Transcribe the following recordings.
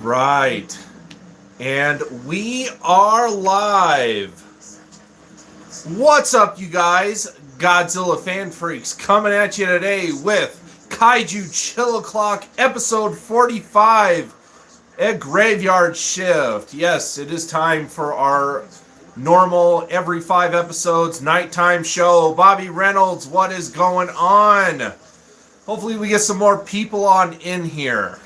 Right. And we are live. What's up, you guys? Godzilla fan freaks coming at you today with Kaiju Chill O'Clock episode 45, a graveyard shift. Yes, it is time for our normal every 5 episodes nighttime show. Bobby Reynolds, what is going on? Hopefully we get some more people on in here.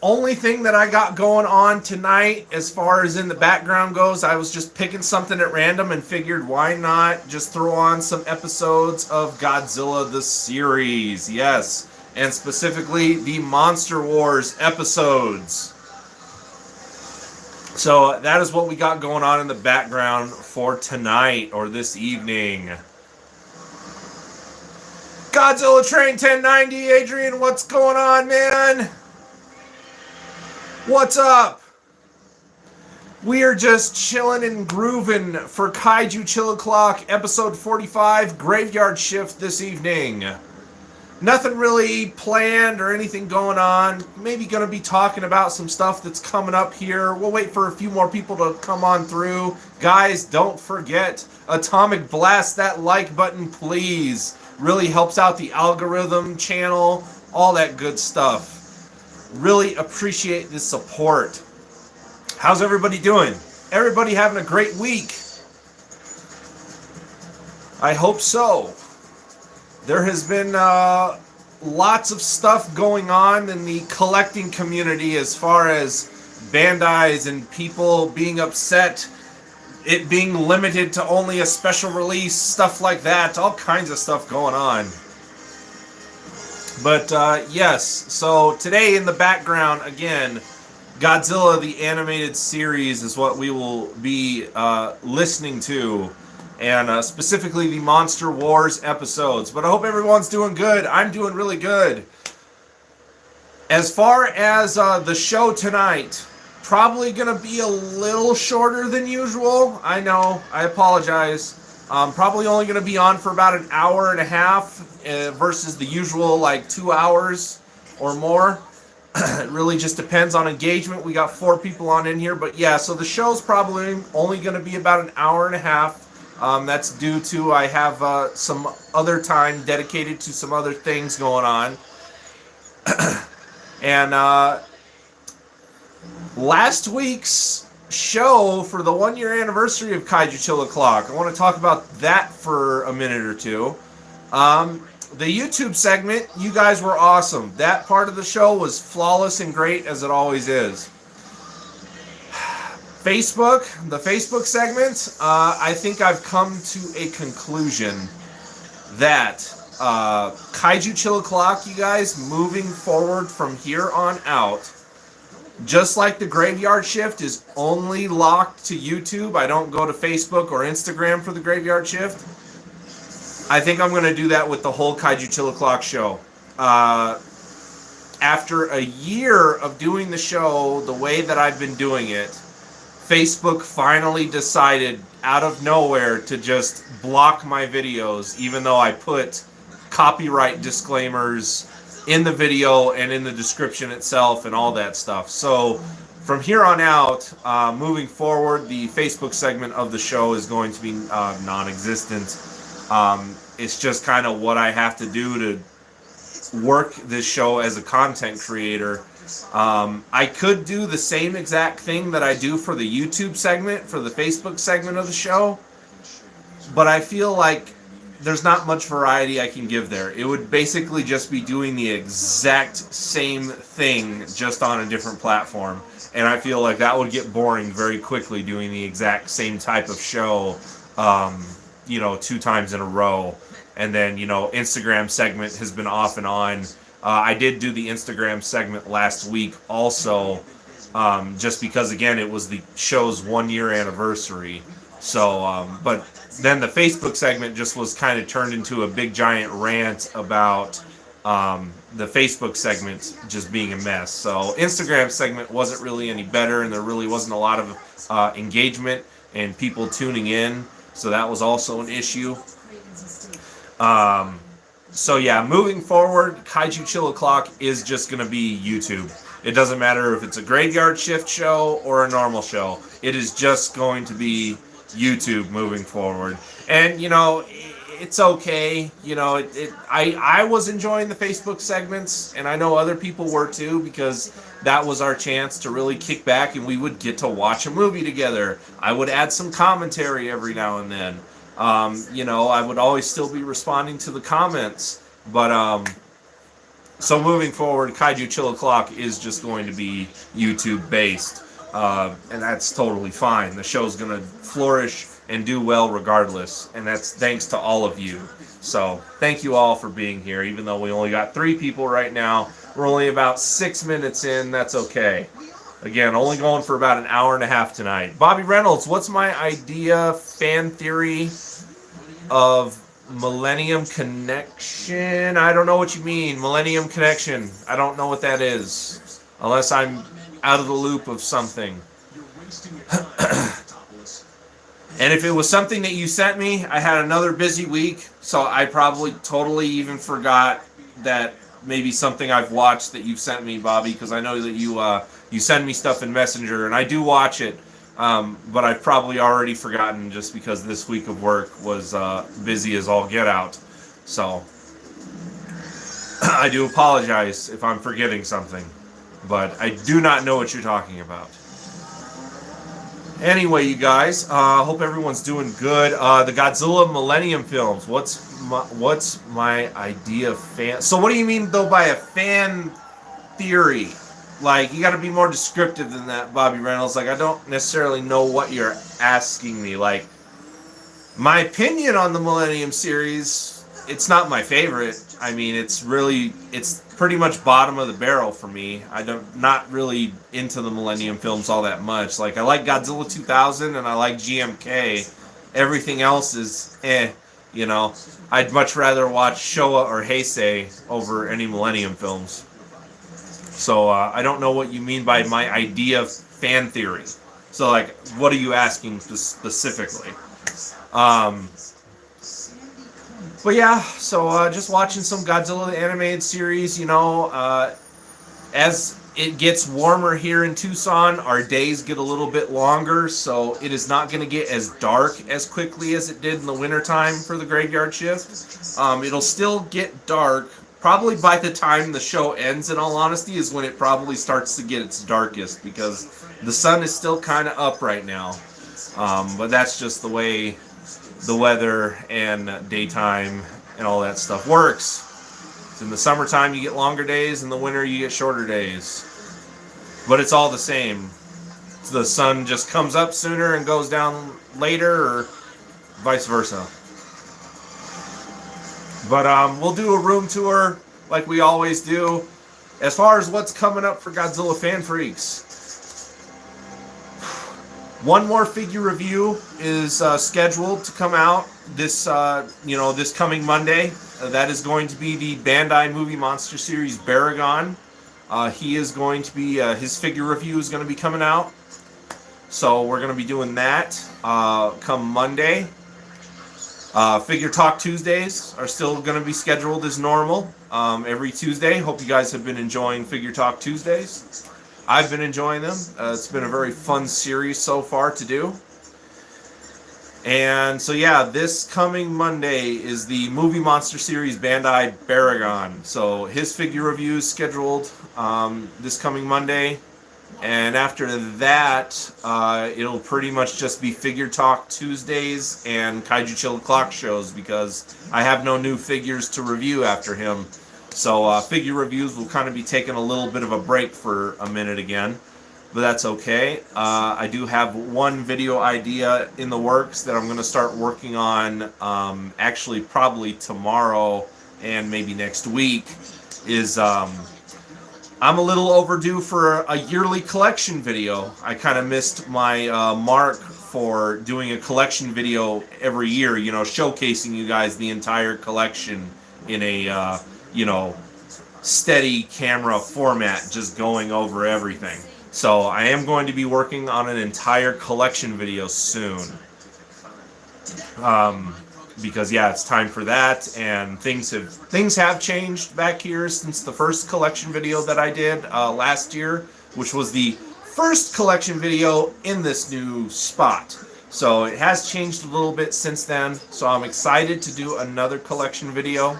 Only thing that I got going on tonight as far as in the background goes, I was just picking something at random and figured why not just throw on some episodes of Godzilla the series. Yes, and specifically the Monster Wars episodes. So that is what we got going on in the background for tonight or this evening. Godzilla Train 1090, Adrian, what's going on, man? What's up? We are just chilling and grooving for Kaiju Chill O'Clock, episode 45, Graveyard Shift this evening. Nothing really planned or anything going on. Maybe going to be talking about some stuff that's coming up here. We'll wait for a few more people to come on through. Guys, don't forget, Atomic Blast that like button, please. Really helps out the algorithm, channel, all that good stuff. Really appreciate the support. How's everybody doing? Everybody having a great week? I hope so. There has been lots of stuff going on in the collecting community as far as Bandai's and people being upset, it being limited to only a special release, stuff like that. All kinds of stuff going on. But yes, so today in the background, again, Godzilla the Animated Series is what we will be listening to, and specifically the Monster Wars episodes. But I hope everyone's doing good. I'm doing really good. As far as the show tonight, probably going to be a little shorter than usual. I know, I apologize. Probably only going to be on for about an hour and a half versus the usual like 2 hours or more. It really just depends on engagement. We got 4 people on in here, but yeah, so the show's probably only going to be about an hour and a half. That's due to I have some other time dedicated to some other things going on. And last week's show for the 1-year anniversary of Kaiju Chill O'Clock, I want to talk about that for a minute or two. The YouTube segment, you guys were awesome. That part of the show was flawless and great, as it always is. The Facebook segment, I think I've come to a conclusion that Kaiju Chill O'Clock, you guys, moving forward from here on out, just like the Graveyard Shift is only locked to YouTube, I don't go to Facebook or Instagram for the Graveyard Shift. I think I'm going to do that with the whole Kaiju Chill O'Clock show. After a year of doing the show the way that I've been doing it, Facebook finally decided out of nowhere to just block my videos, even though I put copyright disclaimers in the video and in the description itself and all that stuff. So from here on out, moving forward, the Facebook segment of the show is going to be non-existent. It's just kind of what I have to do to work this show as a content creator. I could do the same exact thing that I do for the YouTube segment, for the Facebook segment of the show, but I feel like there's not much variety I can give there. It would basically just be doing the exact same thing, just on a different platform. And I feel like that would get boring very quickly, doing the exact same type of show, 2 times in a row. And then, Instagram segment has been off and on. I did do the Instagram segment last week also, just because, again, it was the show's 1-year anniversary. So, but then the Facebook segment just was kind of turned into a big giant rant about the Facebook segment just being a mess. So Instagram segment wasn't really any better, and there really wasn't a lot of engagement and people tuning in. So that was also an issue. So yeah, moving forward, Kaiju Chill O'Clock is just going to be YouTube. It doesn't matter if it's a graveyard shift show or a normal show. It is just going to be YouTube moving forward. And you know, it's okay. You know, I was enjoying the Facebook segments, and I know other people were too, because that was our chance to really kick back, and we would get to watch a movie together. I would add some commentary every now and then. You know, I would always still be responding to the comments, but so moving forward, Kaiju Chill O'Clock is just going to be YouTube based, and that's totally fine. The show's going to flourish and do well regardless, and that's thanks to all of you. So thank you all for being here, even though we only got 3 people right now. We're only about 6 minutes in. That's okay. Again, only going for about an hour and a half tonight. Bobby Reynolds, what's my idea, fan theory of Millennium Connection? I don't know what you mean. Millennium Connection. I don't know what that is. Unless I'm out of the loop of something. And if it was something that you sent me, I had another busy week, so I probably totally even forgot that maybe something I've watched that you've sent me, Bobby, because I know that you send me stuff in Messenger, and I do watch it, but I've probably already forgotten just because this week of work was busy as all get out. So I do apologize if I'm forgetting something, but I do not know what you're talking about. Anyway, you guys, hope everyone's doing good. The Godzilla Millennium films. What's my idea of fan? So what do you mean though by a fan theory? Like, you got to be more descriptive than that, Bobby Reynolds. Like, I don't necessarily know what you're asking me. Like, my opinion on the Millennium series, it's not my favorite. I mean, it's pretty much bottom of the barrel for me. Not really into the Millennium films all that much. Like, I like Godzilla 2000 and I like GMK. Everything else is you know. I'd much rather watch Showa or Heisei over any Millennium films. So I don't know what you mean by my idea of fan theory. So, like, what are you asking specifically? But yeah, so just watching some Godzilla the animated series, you know, as it gets warmer here in Tucson, our days get a little bit longer, so it is not going to get as dark as quickly as it did in the wintertime for the graveyard shift. It'll still get dark. Probably by the time the show ends, in all honesty, is when it probably starts to get its darkest, because the sun is still kind of up right now. But that's just the way the weather and daytime and all that stuff works. So in the summertime you get longer days, in the winter you get shorter days. But it's all the same. The sun just comes up sooner and goes down later, or vice versa. But we'll do a room tour like we always do. As far as what's coming up for Godzilla Fan Freaks, one more figure review is scheduled to come out this coming Monday. That is going to be the Bandai Movie Monster Series Baragon. He is going to be his figure review is going to be coming out. So we're going to be doing that come Monday. Figure Talk Tuesdays are still going to be scheduled as normal every Tuesday. Hope you guys have been enjoying Figure Talk Tuesdays. I've been enjoying them. It's been a very fun series so far to do. And so yeah, this coming Monday is the Movie Monster Series Bandai Baragon. So his figure review is scheduled this coming Monday. And after that, it'll pretty much just be Figure Talk Tuesdays and Kaiju Chill O'Clock shows, because I have no new figures to review after him. So figure reviews will kind of be taking a little bit of a break for a minute again. But that's okay. I do have one video idea in the works that I'm going to start working on actually probably tomorrow and maybe next week. I'm a little overdue for a yearly collection video. I kind of missed my mark for doing a collection video every year, you know, showcasing you guys the entire collection in a, steady camera format, just going over everything. So I am going to be working on an entire collection video soon. because yeah, it's time for that, and things have changed back here since the first collection video that I did last year, which was the first collection video in this new spot. So it has changed a little bit since then. So I'm excited to do another collection video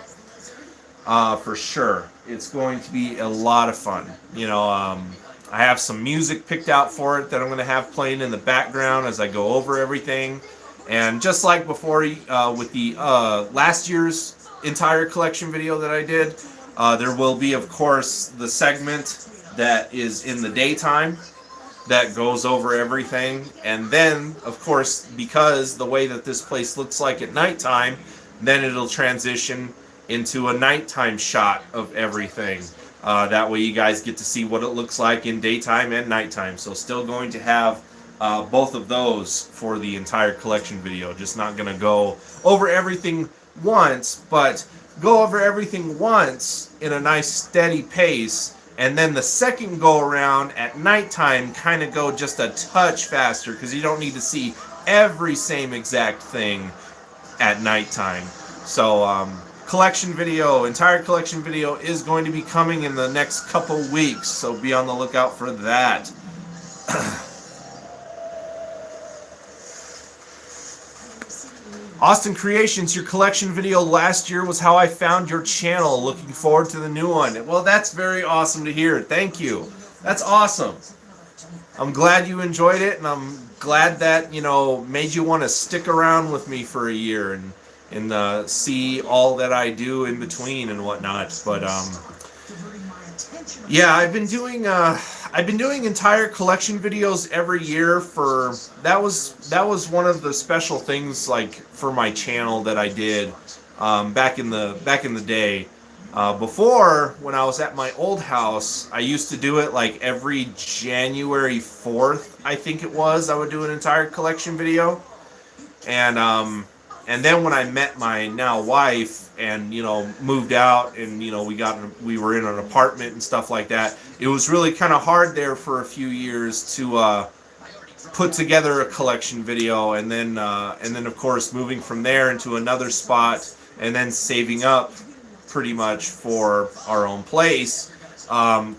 for sure. It's going to be a lot of fun. You know, I have some music picked out for it that I'm going to have playing in the background as I go over everything. And just like before with the last year's entire collection video that I did, there will be, of course, the segment that is in the daytime that goes over everything. And then, of course, because the way that this place looks like at nighttime, then it'll transition into a nighttime shot of everything. That way you guys get to see what it looks like in daytime and nighttime. So still going to have both of those for the entire collection video. Just not going to go over everything once, but go over everything once in a nice steady pace, and then the second go around at nighttime kind of go just a touch faster, because you don't need to see every same exact thing at nighttime. So collection video, entire collection video is going to be coming in the next couple weeks, so be on the lookout for that. Austin Creations, your collection video last year was how I found your channel. Looking forward to the new one. Well, that's very awesome to hear. Thank you. That's awesome. I'm glad you enjoyed it, and I'm glad that, you know, made you want to stick around with me for a year and see all that I do in between and whatnot. But yeah, I've been doing entire collection videos every year for that was one of the special things, like, for my channel that I did back in the day. Before, when I was at my old house, I used to do it like every January 4th, I think it was. I would do an entire collection video. And then when I met my now wife and, you know, moved out, and, you know, we were in an apartment and stuff like that, it was really kind of hard there for a few years to put together a collection video, and then of course moving from there into another spot, and then saving up pretty much for our own place,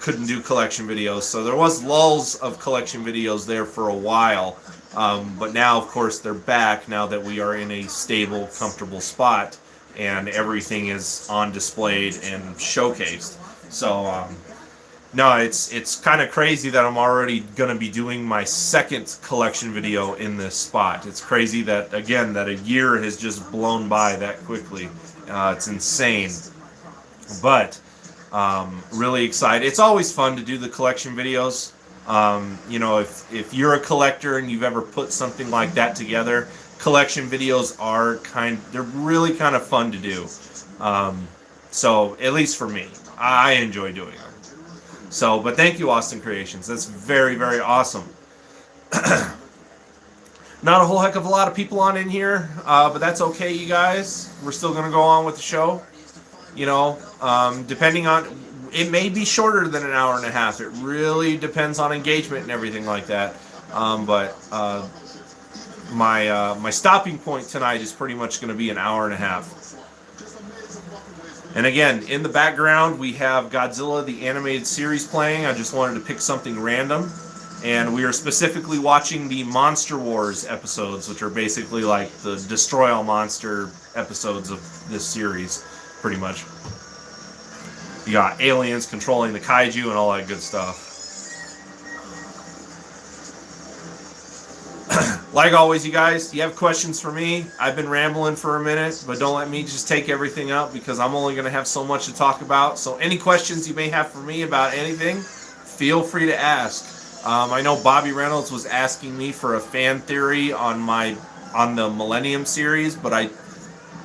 couldn't do collection videos. So there was lulls of collection videos there for a while. But now, of course, they're back now that we are in a stable, comfortable spot, and everything is on display and showcased. So, no, it's kind of crazy that I'm already going to be doing my second collection video in this spot. It's crazy that, again, that a year has just blown by that quickly. It's insane. But really excited. It's always fun to do the collection videos. You know, if you're a collector and you've ever put something like that together, collection videos are they're really kind of fun to do. So at least for me, I enjoy doing them. So, but thank you, Austin Creations. That's very, very awesome. Not a whole heck of a lot of people on in here, but that's okay, you guys. We're still going to go on with the show. You know, depending on, it may be shorter than an hour and a half. It really depends on engagement and everything like that. But my stopping point tonight is pretty much going to be an hour and a half. And again, in the background, we have Godzilla, the animated series playing. I just wanted to pick something random. And we are specifically watching the Monster Wars episodes, which are basically like the Destroy All Monster episodes of this series, pretty much. You got aliens controlling the Kaiju and all that good stuff. Like always, you guys, you have questions for me? I've been rambling for a minute, but don't let me just take everything up, because I'm only going to have so much to talk about. So any questions you may have for me about anything, feel free to ask. I know Bobby Reynolds was asking me for a fan theory on the Millennium series, but I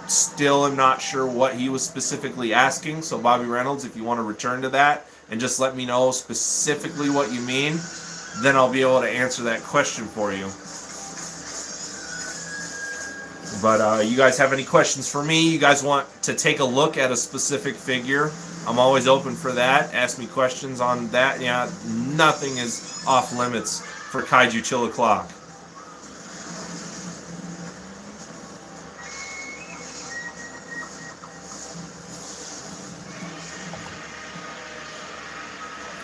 still am not sure what he was specifically asking. So Bobby Reynolds, if you want to return to that and just let me know specifically what you mean, then I'll be able to answer that question for you. But you guys have any questions for me? You guys want to take a look at a specific figure? I'm always open for that. Ask me questions on that. Yeah, nothing is off limits for Kaiju Chill O'Clock.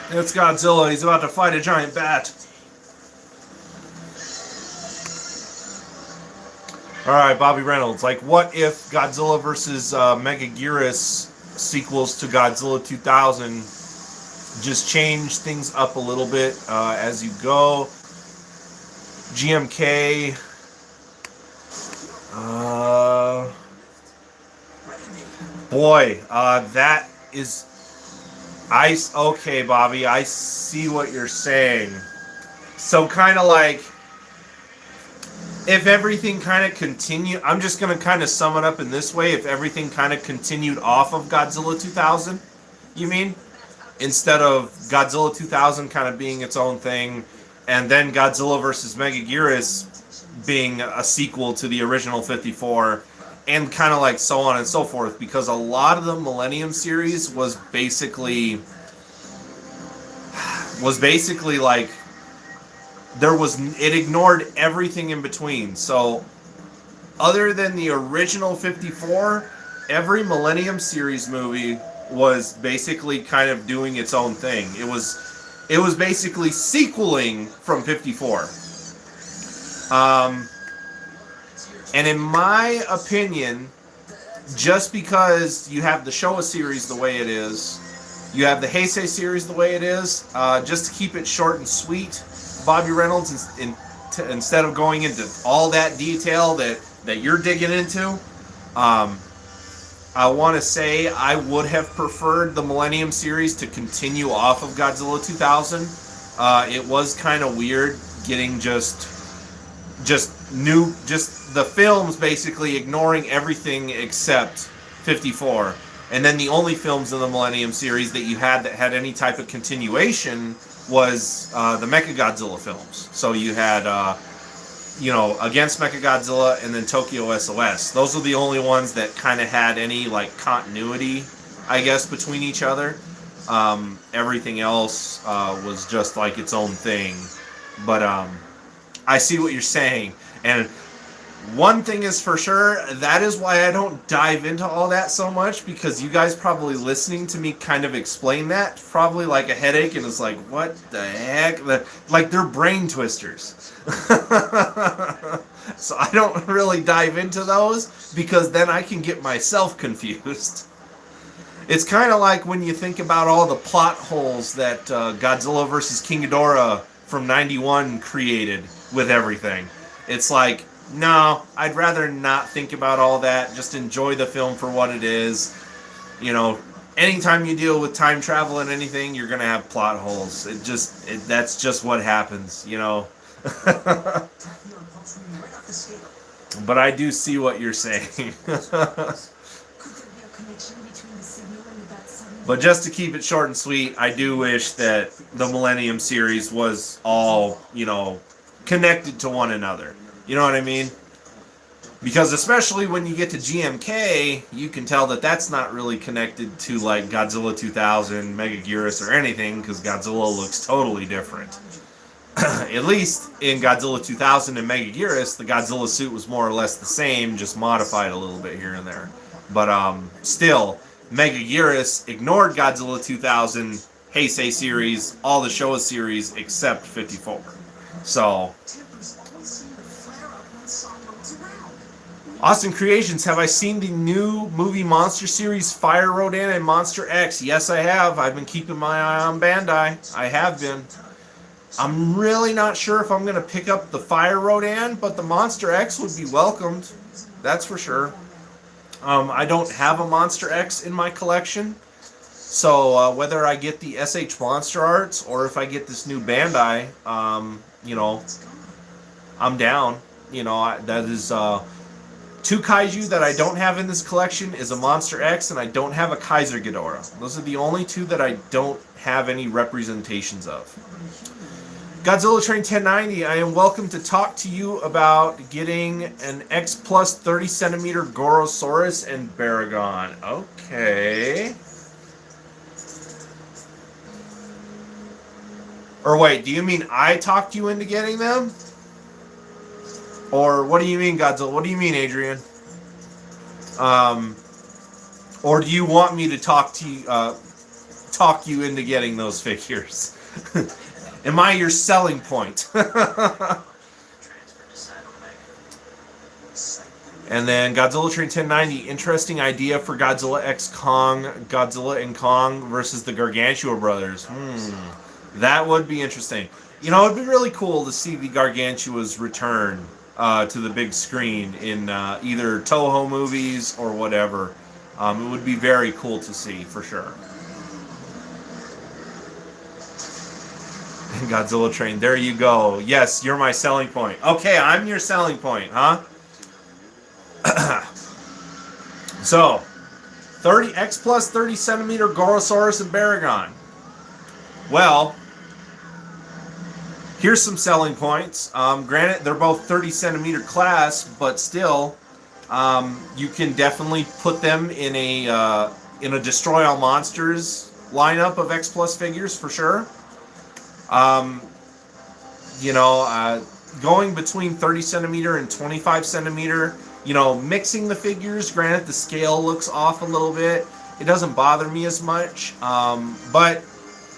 It's Godzilla. He's about to fight a giant bat. All right, Bobby Reynolds. Like, what if Godzilla versus Megaguirus sequels to Godzilla 2000 just change things up a little bit as you go? GMK. Boy, that is... Okay, Bobby, I see what you're saying. So kind of like, if everything kind of continued, I'm just going to kind of sum it up in this way. If everything kind of continued off of Godzilla 2000, you mean? Instead of Godzilla 2000 kind of being its own thing, and then Godzilla vs. Megaguirus being a sequel to the original 54, and kind of like so on and so forth, because a lot of the Millennium series was basically like, it ignored everything in between. So other than the original 54, every Millennium series movie was basically kind of doing its own thing. It was basically sequeling from 54. And in my opinion, just because you have the Showa series the way it is, you have the Heisei series the way it is, just to keep it short and sweet, Bobby Reynolds, instead of going into all that detail that you're digging into, I want to say I would have preferred the Millennium series to continue off of Godzilla 2000. It was kind of weird getting just the films basically ignoring everything except 54. And then the only films in the Millennium series that you had that had any type of continuation was the Mechagodzilla films. So you had, Against Mechagodzilla and then Tokyo SOS. Those are the only ones that kind of had any, like, continuity, I guess, between each other. Everything else was just, like, its own thing. But I see what you're saying. And one thing is for sure, that is why I don't dive into all that so much, because you guys probably listening to me kind of explain that, probably like a headache, and it's like, what the heck? Like, they're brain twisters. So I don't really dive into those, because then I can get myself confused. It's kind of like when you think about all the plot holes that Godzilla vs. King Ghidorah from 91 created with everything. It's like, no, I'd rather not think about all that. Just enjoy the film for what it is. Anytime you deal with time travel and anything, you're going to have plot holes. That's just what happens, But I do see what you're saying. But just to keep it short and sweet, I do wish that the Millennium series was all, connected to one another. You know what I mean? Because especially when you get to GMK, you can tell that that's not really connected to, like, Godzilla 2000, Megaguirus, or anything, because Godzilla looks totally different. At least in Godzilla 2000 and Megaguirus, the Godzilla suit was more or less the same, just modified a little bit here and there. But still, Megaguirus ignored Godzilla 2000, Heisei series, all the Showa series except 54. So, Austin Creations, have I seen the new movie monster series Fire Rodan and Monster X? Yes, I have. I've been keeping my eye on Bandai. I have been. I'm really not sure if I'm going to pick up the Fire Rodan, but the Monster X would be welcomed. That's for sure. I don't have a Monster X in my collection, so whether I get the SH Monster Arts or if I get this new Bandai, I'm down. That is two Kaiju that I don't have in this collection is a Monster X, and I don't have a Kaiser Ghidorah. Those are the only two that I don't have any representations of. Godzilla Train 1090, I am welcome to talk to you about getting an X plus 30 centimeter Gorosaurus and Baragon. Okay. Or wait, do you mean I talked you into getting them? Or what do you mean, Godzilla? What do you mean, Adrian? Or do you want me to talk to you? talk you into getting those figures? Am I your selling point? And then Godzilla Train 1090, interesting idea for Godzilla X Kong, Godzilla and Kong versus the Gargantua brothers. That would be interesting. You know, it'd be really cool to see the Gargantuas return to the big screen in either Toho movies or whatever. It would be very cool to see, for sure. Godzilla Train, there you go. Yes, you're my selling point. Okay, I'm your selling point, huh? So, 30X plus 30 centimeter Gorosaurus and Baragon. Well, here's some selling points. Granted, they're both 30 centimeter class, but still, you can definitely put them in a Destroy All Monsters lineup of X plus figures for sure. You know, going between 30 centimeter and 25 centimeter. You know, mixing the figures, granted the scale looks off a little bit. It doesn't bother me as much. But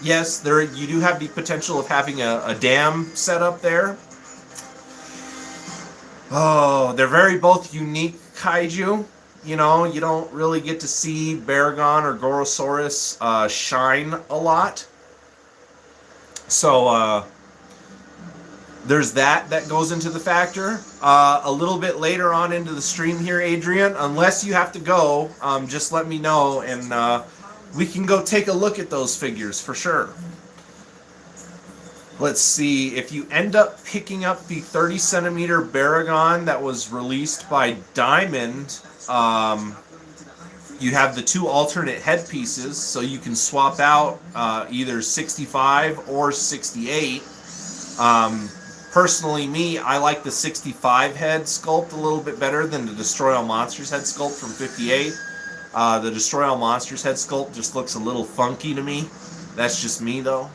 yes, you do have the potential of having a dam set up there. Oh, they're very both unique kaiju. You know, you don't really get to see Baragon or Gorosaurus shine a lot. So, there's that goes into the factor. A little bit later on into the stream here, Adrian, unless you have to go, just let me know, and we can go take a look at those figures for sure. Let's see, if you end up picking up the 30 centimeter Baragon that was released by Diamond, you have the two alternate headpieces, so you can swap out either 65 or 68. Personally, I like the 65 head sculpt a little bit better than the Destroy All Monsters head sculpt from 58. The Destroy All Monsters head sculpt just looks a little funky to me. That's just me, though.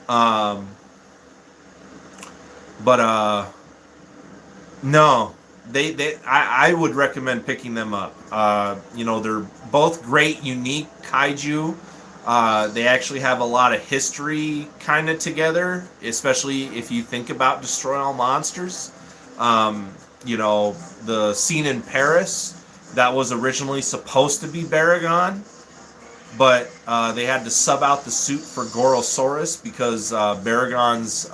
No. I would recommend picking them up. You know, they're both great, unique kaiju. They actually have a lot of history kind of together, especially if you think about Destroy All Monsters. You know, the scene in Paris, that was originally supposed to be Baragon, but they had to sub out the suit for Gorosaurus because Baragon's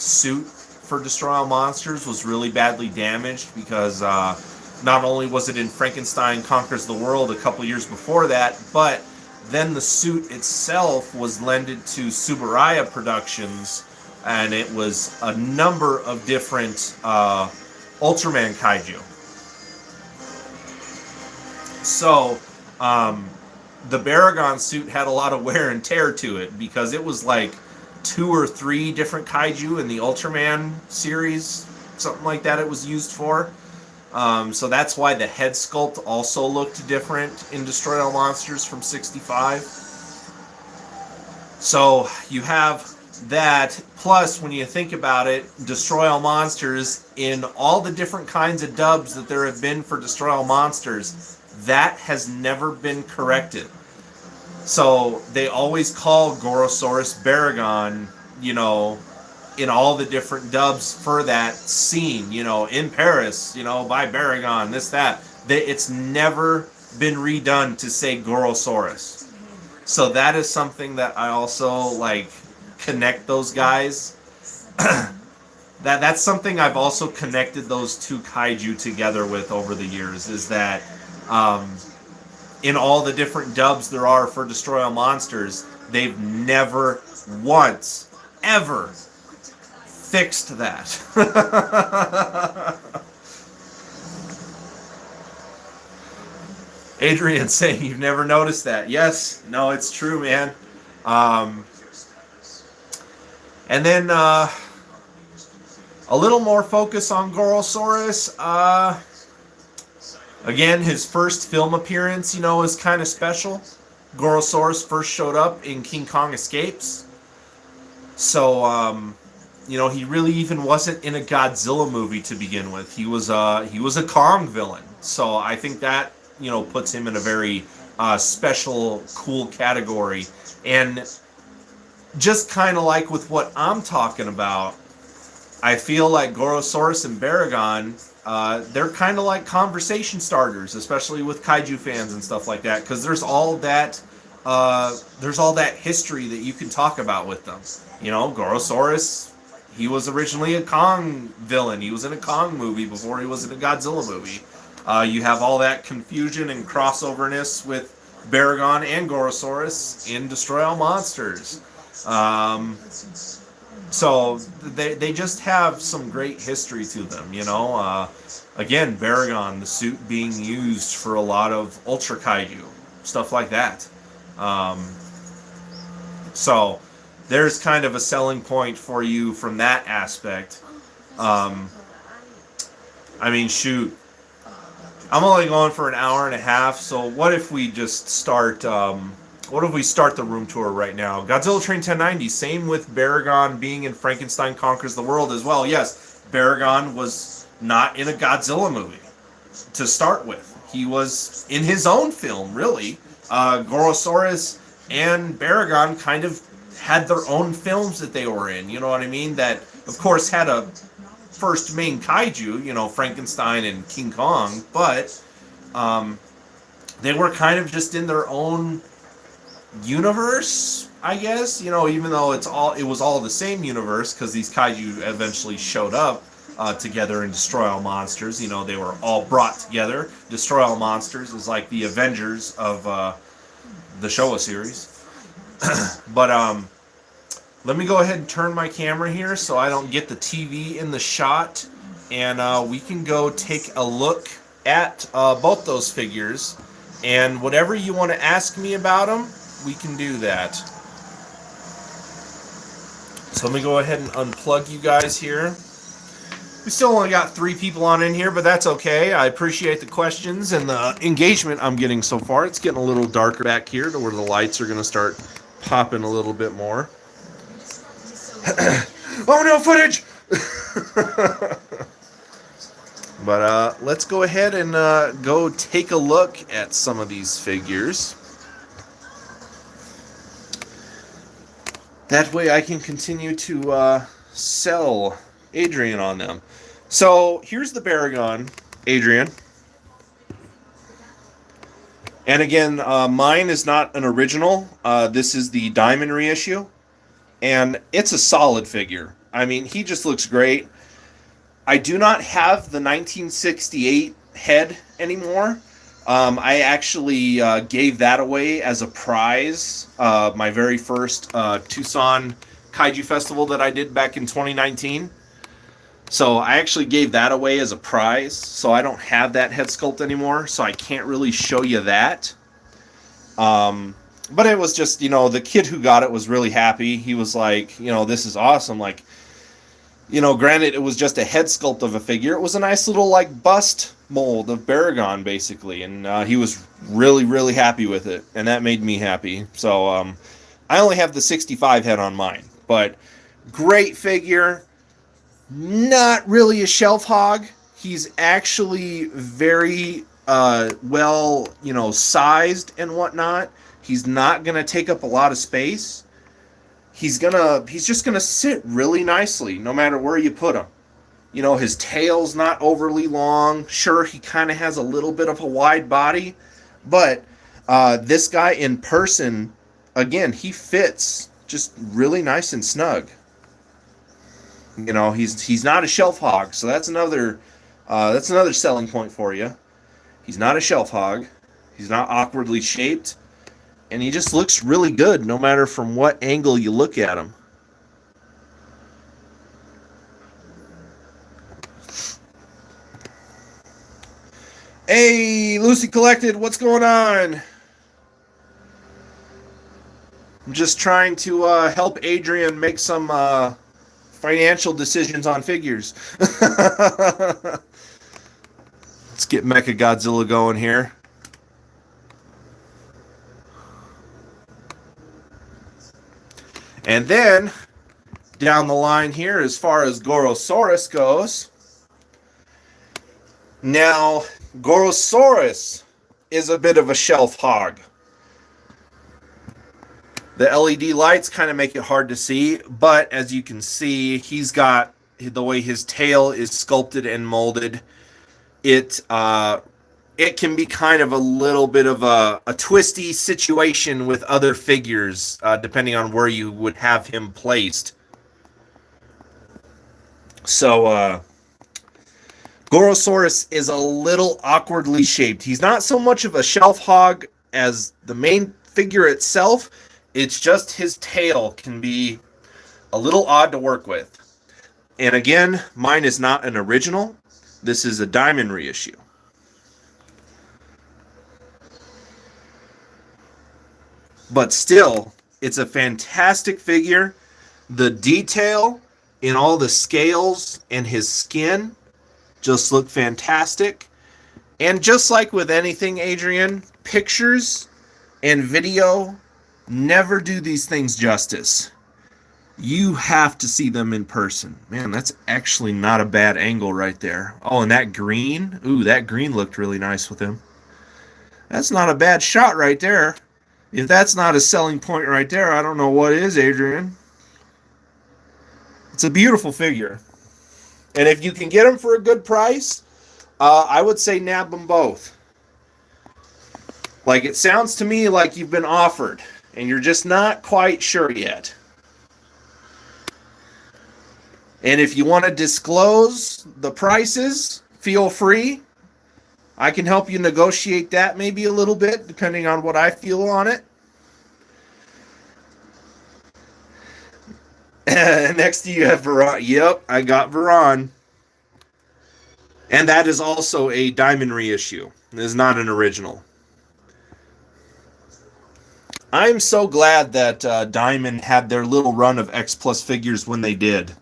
suit for Destroy All Monsters was really badly damaged because not only was it in Frankenstein Conquers the World a couple years before that, but then the suit itself was lended to Tsuburaya Productions, and it was a number of different Ultraman kaiju. So, the Baragon suit had a lot of wear and tear to it because it was like 2 or 3 different kaiju in the Ultraman series, something like that it was used for. So that's why the head sculpt also looked different in Destroy All Monsters from 65. So you have that, plus when you think about it, Destroy All Monsters, in all the different kinds of dubs that there have been for Destroy All Monsters, that has never been corrected. So they always call Gorosaurus Baragon, you know, in all the different dubs for that scene, you know, in Paris, you know, by Baragon, this, that. It's never been redone to say Gorosaurus. So that is something that I also, like, connect those guys. That's something I've also connected those two kaiju together with over the years, is that in all the different dubs there are for Destroy All Monsters, they've never once, ever fixed that. Adrian saying you've never noticed that. Yes, no, it's true, man. And then a little more focus on Gorosaurus. Again, his first film appearance, you know, is kind of special. Gorosaurus first showed up in King Kong Escapes. So, you know, he really even wasn't in a Godzilla movie to begin with. He was a Kong villain. So I think that, you know, puts him in a very special cool category. And just kind of like with what I'm talking about, I feel like Gorosaurus and Baragon, they're kind of like conversation starters, especially with kaiju fans and stuff like that, because there's all that history that you can talk about with them. You know, Gorosaurus, he was originally a Kong villain. He was in a Kong movie before he was in a Godzilla movie. You have all that confusion and crossoverness with Baragon and Gorosaurus in Destroy All Monsters. So they just have some great history to them, you know. Again, Baragon, the suit being used for a lot of Ultra Kaiju, stuff like that. So there's kind of a selling point for you from that aspect. I mean, shoot. I'm only going for an hour and a half, so what if we just start... what if we start the room tour right now? Godzilla Train 1090, same with Baragon being in Frankenstein Conquers the World as well. Yes, Baragon was not in a Godzilla movie to start with. He was in his own film, really. Gorosaurus and Baragon kind of had their own films that they were in, you know what I mean? That, of course, had a first main kaiju, you know, Frankenstein and King Kong, but they were kind of just in their own universe, I guess, you know, even though it was all the same universe, because these kaiju eventually showed up together in Destroy All Monsters. You know, they were all brought together. Destroy All Monsters is like the Avengers of the Showa series. But let me go ahead and turn my camera here so I don't get the TV in the shot, and we can go take a look at both those figures, and whatever you want to ask me about them, we can do that. So let me go ahead and unplug you guys here. We still only got 3 people on in here, but that's okay. I appreciate the questions and the engagement I'm getting so far. It's getting a little darker back here to where the lights are going to start popping a little bit more. Oh no, footage! But let's go ahead and go take a look at some of these figures. That way I can continue to sell Adrian on them. So here's the Baragon Adrian. And again, mine is not an original. This is the Diamond reissue. And it's a solid figure. I mean, he just looks great. I do not have the 1968 head anymore. I actually gave that away as a prize. My very first Tucson Kaiju Festival that I did back in 2019. So I actually gave that away as a prize. So I don't have that head sculpt anymore. So I can't really show you that. But it was just, you know, the kid who got it was really happy. He was like, you know, this is awesome. Like, you know, granted, it was just a head sculpt of a figure. It was a nice little, like, bust mold of Baragon, basically. And he was really, really happy with it. And that made me happy. So I only have the 65 head on mine. But great figure. Not really a shelf hog. He's actually very well, you know, sized and whatnot. He's not going to take up a lot of space. He's just going to sit really nicely no matter where you put him. You know, his tail's not overly long. Sure, he kind of has a little bit of a wide body. But this guy in person, again, he fits just really nice and snug. You know, he's not a shelf hog. So that's another selling point for you. He's not a shelf hog. He's not awkwardly shaped. And he just looks really good no matter from what angle you look at him. Hey, Lucy Collected, what's going on? I'm just trying to help Adrian make some financial decisions on figures. Let's get Mechagodzilla going here. And then, down the line here, as far as Gorosaurus goes, now, Gorosaurus is a bit of a shelf hog. The LED lights kind of make it hard to see, but as you can see, he's got the way his tail is sculpted and molded. It can be kind of a little bit of a twisty situation with other figures, depending on where you would have him placed. So, Gorosaurus is a little awkwardly shaped. He's not so much of a shelf hog as the main figure itself. It's just his tail can be a little odd to work with. And again, mine is not an original. This is a diamond reissue. But still, it's a fantastic figure. The detail in all the scales and his skin just look fantastic. And just like with anything, Adrian, pictures and video never do these things justice. You have to see them in person. Man, that's actually not a bad angle right there. Oh, and that green. Ooh, that green looked really nice with him. That's not a bad shot right there. If that's not a selling point right there, I don't know what is, Adrian. It's a beautiful figure. And if you can get them for a good price, I would say nab them both. Like, it sounds to me like you've been offered, and you're just not quite sure yet. And if you want to disclose the prices, feel free. I can help you negotiate that maybe a little bit, depending on what I feel on it. Next to you have Veron. Yep, I got Veron. And that is also a diamond reissue. It is not an original. I'm so glad that Diamond had their little run of X Plus figures when they did.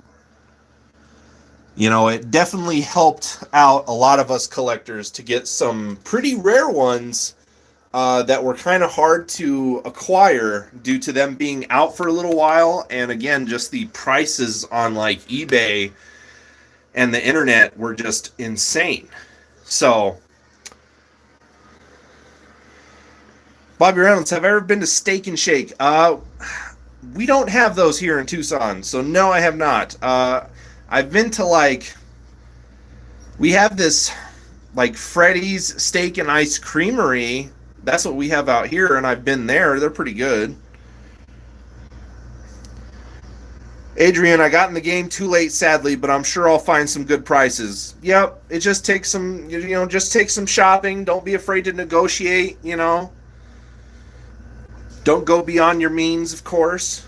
You know, it definitely helped out a lot of us collectors to get some pretty rare ones that were kind of hard to acquire due to them being out for a little while. And again, just the prices on like eBay and the internet were just insane. So, Bobby Reynolds, have I ever been to Steak and Shake? We don't have those here in Tucson, so no, I have not. I've been to we have this Freddy's Steak and Ice Creamery. That's what we have out here, and I've been there. They're pretty good. Adrian, I got in the game too late, sadly, but I'm sure I'll find some good prices. Yep, it just takes some, just take some shopping. Don't be afraid to negotiate, Don't go beyond your means, of course.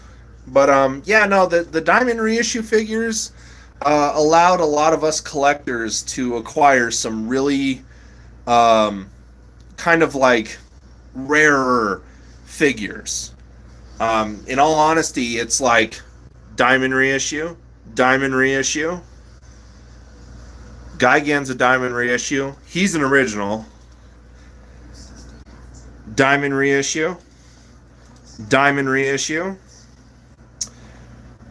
But, yeah, no, the Diamond reissue figures allowed a lot of us collectors to acquire some really kind of rarer figures. In all honesty, it's like Diamond reissue, Gigan's a Diamond reissue. He's an original. Diamond reissue.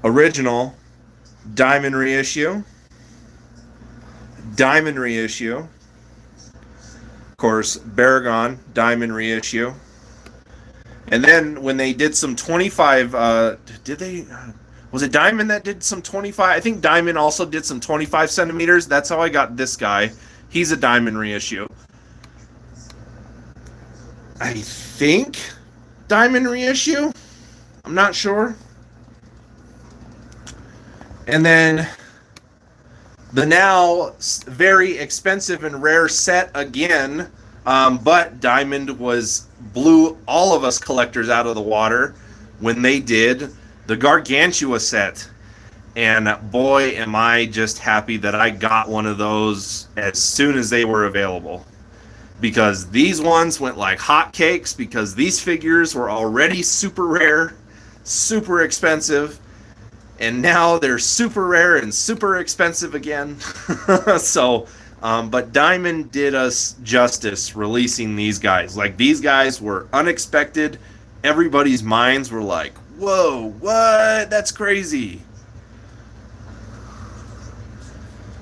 Original. Diamond reissue. Of course, Baragon, Diamond reissue. And then when they did some 25, was it Diamond that did some 25? I think Diamond also did some 25 centimeters. That's how I got this guy. He's a Diamond reissue. I think Diamond reissue. I'm not sure. And then the now very expensive and rare set again, but Diamond blew all of us collectors out of the water when they did the Gargantua set. And boy, am I just happy that I got one of those as soon as they were available. Because these ones went like hotcakes, because these figures were already super rare, super expensive, and now they're super rare and super expensive again. So, but Diamond did us justice releasing these guys. These guys were unexpected. Everybody's minds were like, whoa, what? That's crazy.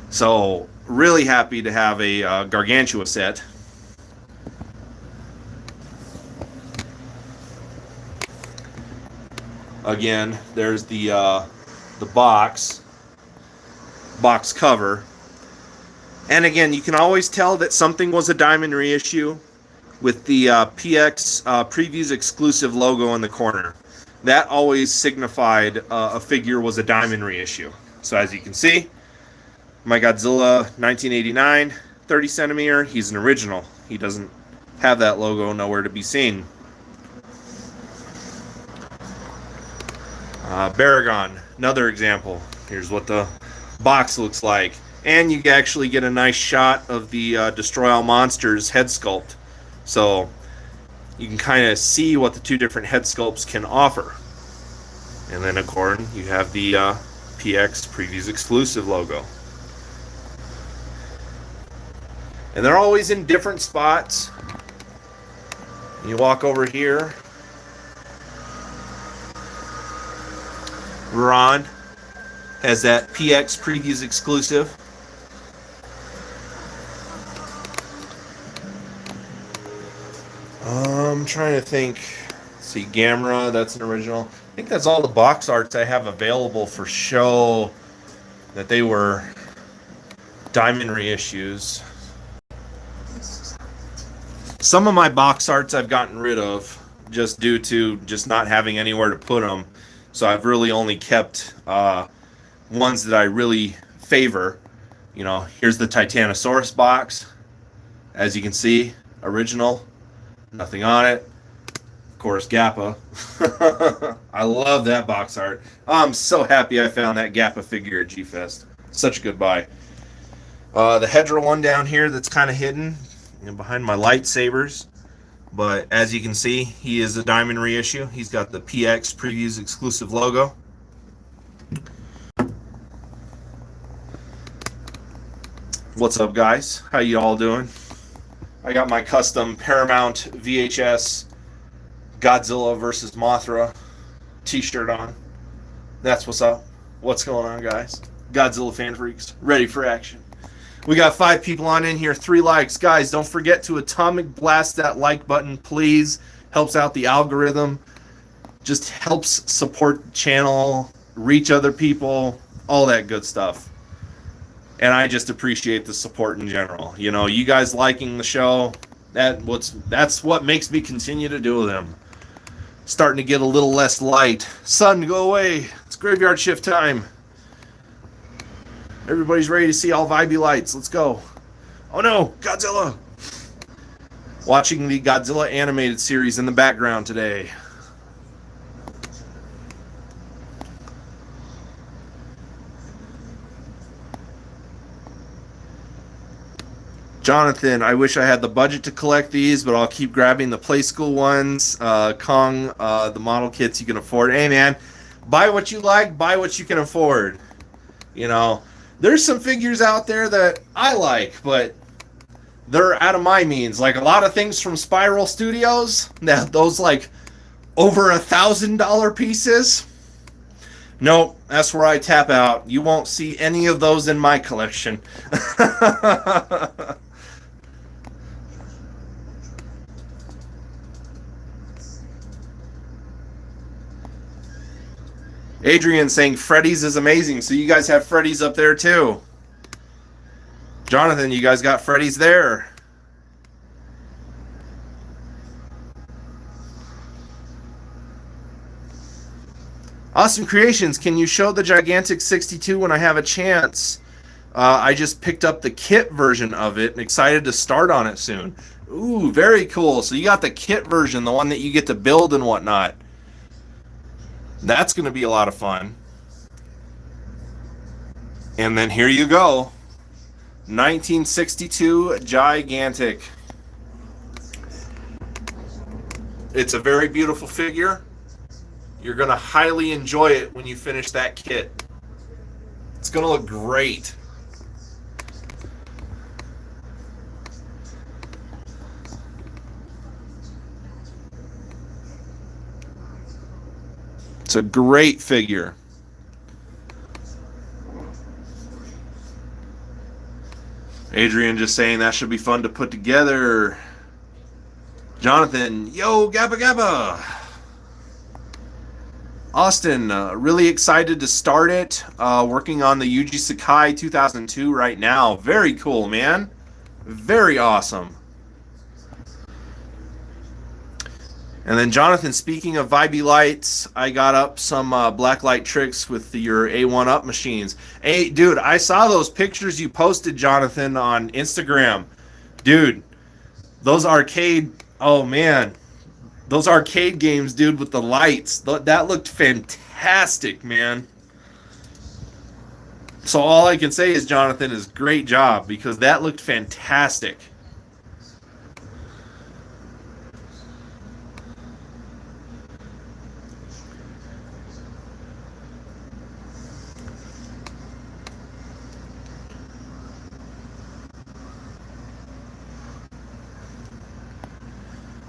So, really happy to have a Gargantua set. Again, there's the box cover. And again, you can always tell that something was a diamond reissue with the PX Previews exclusive logo in the corner. That always signified a figure was a diamond reissue. So as you can see, my Godzilla 1989 30 centimeter, he's an original. He doesn't have that logo nowhere to be seen. Baragon, another example. Here's what the box looks like. And you actually get a nice shot of the Destroy All Monsters head sculpt. So you can kind of see what the two different head sculpts can offer. And then, of course, you have the PX Previews exclusive logo. And they're always in different spots. You walk over here. Ron has that PX Previews exclusive. I'm trying to think. Let's see, Gamera, that's an original. I think that's all the box arts I have available for show that they were diamond reissues. Some of my box arts I've gotten rid of just due to just not having anywhere to put them. So I've really only kept ones that I really favor. You know, here's the Titanosaurus box. As you can see, original. Nothing on it. Of course, Gappa. I love that box art. I'm so happy I found that Gappa figure at G-Fest. Such a good buy. The Hedra one down here that's kind of hidden behind my lightsabers. But as you can see, he is a diamond reissue. He's got the PX Previews exclusive logo. What's up, guys? How you all doing? I got my custom Paramount VHS Godzilla vs. Mothra t-shirt on. That's what's up. What's going on, guys? Godzilla fan freaks, ready for action. We got 5 people on in here, 3 likes. Guys, don't forget to atomic blast that like button, please. Helps out the algorithm. Just helps support the channel, reach other people, all that good stuff. And I just appreciate the support in general. You know, you guys liking the show, that's what makes me continue to do them. Starting to get a little less light. Sun, go away. It's graveyard shift time. Everybody's ready to see all vibey lights. Let's go. Oh no, Godzilla. Watching the Godzilla animated series in the background today. Jonathan, I wish I had the budget to collect these, but I'll keep grabbing the Play School ones. Kong, the model kits you can afford. Hey, man, buy what you like, buy what you can afford. You know, there's some figures out there that I like, but they're out of my means. Like a lot of things from Spiral Studios, those like over $1,000 pieces. Nope, that's where I tap out. You won't see any of those in my collection. Adrian saying Freddy's is amazing. So you guys have Freddy's up there too. Jonathan, you guys got Freddy's there. Awesome Creations, can you show the Gigantic 62 when I have a chance? I just picked up the kit version of it and excited to start on it soon. Ooh, very cool. So you got the kit version, the one that you get to build and whatnot. That's going to be a lot of fun. And then here you go. 1962 Gigantic. It's a very beautiful figure. You're going to highly enjoy it when you finish that kit. It's going to look great. It's a great figure. Adrian just saying that should be fun to put together. Jonathan, yo, Gabba Gabba. Austin, really excited to start it. Working on the Yuji Sakai 2002 right now. Very cool, man. Very awesome. And then Jonathan, speaking of Vibey lights, I got up some blacklight tricks with your A1 Up machines. Hey, dude, I saw those pictures you posted, Jonathan, on Instagram. Dude, those arcade, oh man, those arcade games, dude, with the lights, that looked fantastic, man. So all I can say is, Jonathan, is great job, because that looked fantastic.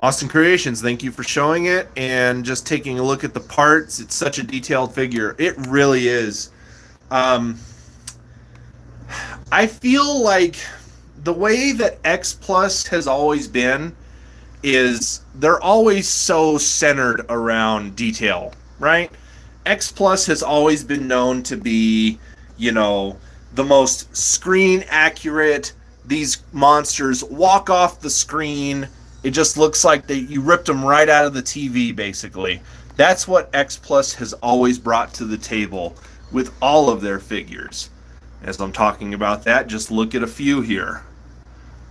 Austin Creations, thank you for showing it and just taking a look at the parts. It's such a detailed figure. It really is. I feel like the way that X Plus has always been is they're always so centered around detail, right? X Plus has always been known to be, you know, the most screen accurate. These monsters walk off the screen. It just looks like you ripped them right out of the TV, basically. That's what X Plus has always brought to the table with all of their figures. As I'm talking about that, just look at a few here.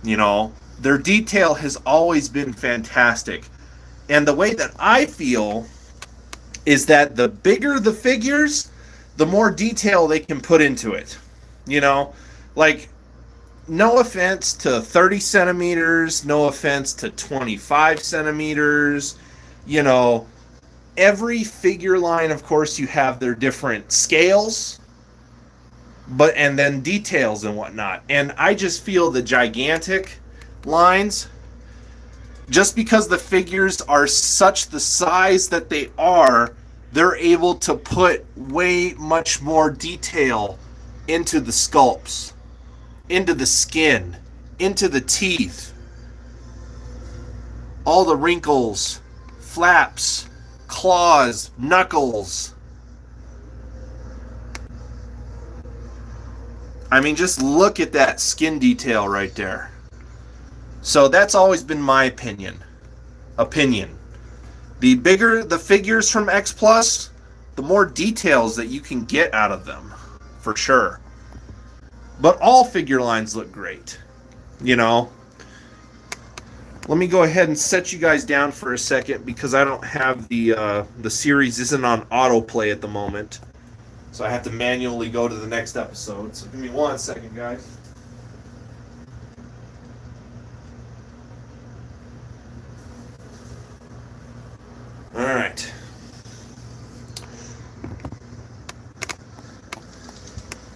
You know, their detail has always been fantastic. And the way that I feel is that the bigger the figures, the more detail they can put into it. You know, like, no offense to 30 centimeters, no offense to 25 centimeters. You know, every figure line, of course, you have their different scales, and then details and whatnot. And I just feel the gigantic lines, just because the figures are such the size that they are, they're able to put way much more detail into the sculpts, into the skin, into the teeth, all the wrinkles, flaps, claws, knuckles. I mean, just look at that skin detail right there. So that's always been my opinion. The bigger the figures from X Plus, the more details that you can get out of them, for sure. But all figure lines look great, you know. Let me go ahead and set you guys down for a second, because I don't have the series isn't on autoplay at the moment. So I have to manually go to the next episode. So give me 1 second, guys. All right.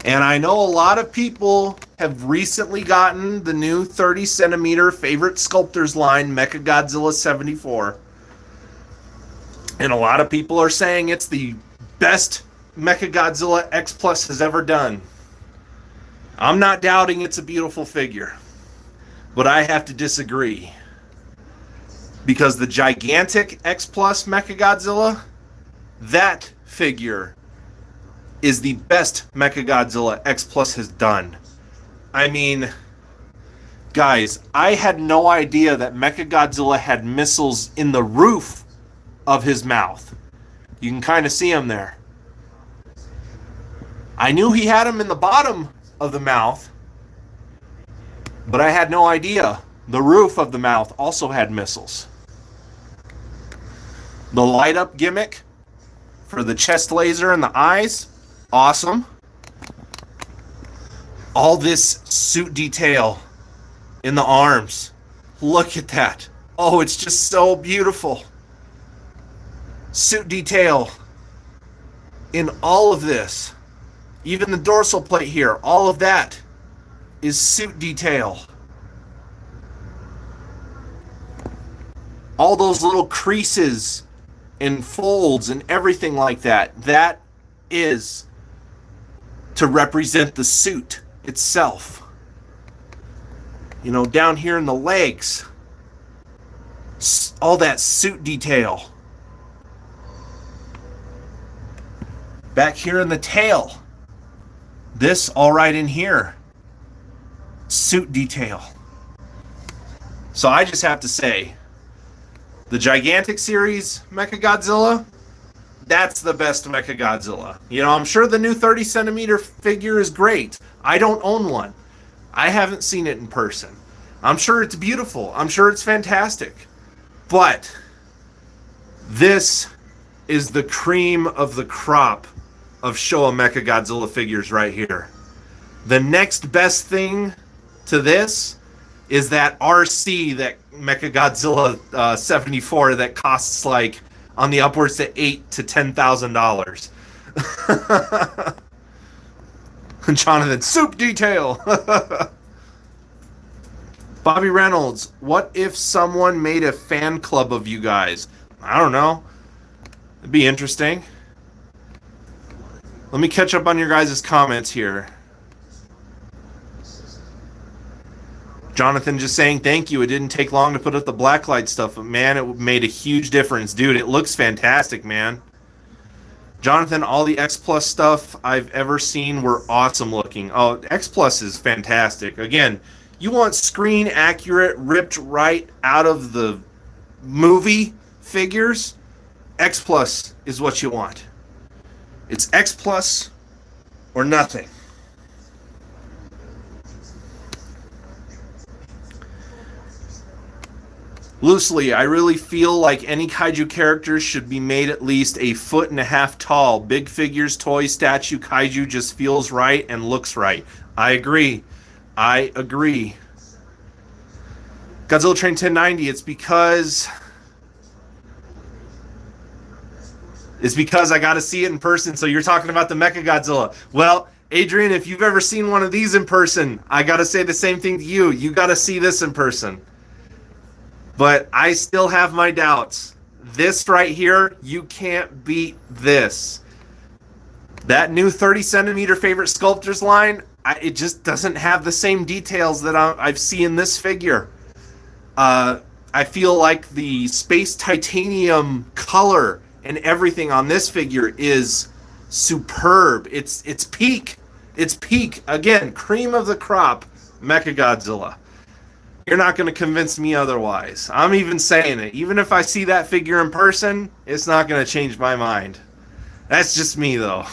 And I know a lot of people have recently gotten the new 30 centimeter favorite sculptors line, Mechagodzilla 74. And a lot of people are saying it's the best Mechagodzilla X Plus has ever done. I'm not doubting it's a beautiful figure, but I have to disagree, because the gigantic X Plus Mechagodzilla, that figure is the best Mechagodzilla X Plus has done. I mean, guys, I had no idea that Mechagodzilla had missiles in the roof of his mouth. You can kind of see them there. I knew he had them in the bottom of the mouth, but I had no idea the roof of the mouth also had missiles. The light up gimmick for the chest laser and the eyes, awesome. All this suit detail in the arms, look at that. Oh, it's just so beautiful. Suit detail in all of this. Even the dorsal plate here, all of that is suit detail. All those little creases and folds and everything like that, that is to represent the suit itself. You know, down here in the legs, all that suit detail. Back here in the tail. This all right in here. Suit detail. So I just have to say, the Gigantic series Mechagodzilla, that's the best Mechagodzilla. You know, I'm sure the new 30 centimeter figure is great. I don't own one. I haven't seen it in person. I'm sure it's beautiful. I'm sure it's fantastic. But this is the cream of the crop of Showa Mechagodzilla figures right here. The next best thing to this is that RC, that Mechagodzilla 74 that costs like on the upwards to $8,000 to $10,000. Jonathan, soup detail. Bobby Reynolds, what if someone made a fan club of you guys? I don't know. It'd be interesting. Let me catch up on your guys' comments here. Jonathan just saying thank you. It didn't take long to put up the blacklight stuff, but man, it made a huge difference. Dude, it looks fantastic, man. Jonathan, all the X Plus stuff I've ever seen were awesome looking. Oh, X Plus is fantastic. Again, you want screen accurate, ripped right out of the movie figures, X Plus is what you want. It's X Plus or nothing. Loosely, I really feel like any kaiju characters should be made at least 1.5 feet tall. Big figures, toy, statue, kaiju just feels right and looks right. I agree. I agree. Godzilla Train 1090, it's because I got to see it in person. So you're talking about the Mechagodzilla. Well, Adrian, if you've ever seen one of these in person, I got to say the same thing to you. You got to see this in person. But I still have my doubts. This right here, you can't beat this. That new 30 centimeter favorite sculptors line, it just doesn't have the same details that I've seen in this figure. I feel like the space titanium color and everything on this figure is superb. It's peak. It's peak. Again, cream of the crop, Mechagodzilla. You're not going to convince me otherwise. I'm even saying it. Even if I see that figure in person, it's not going to change my mind. That's just me, though.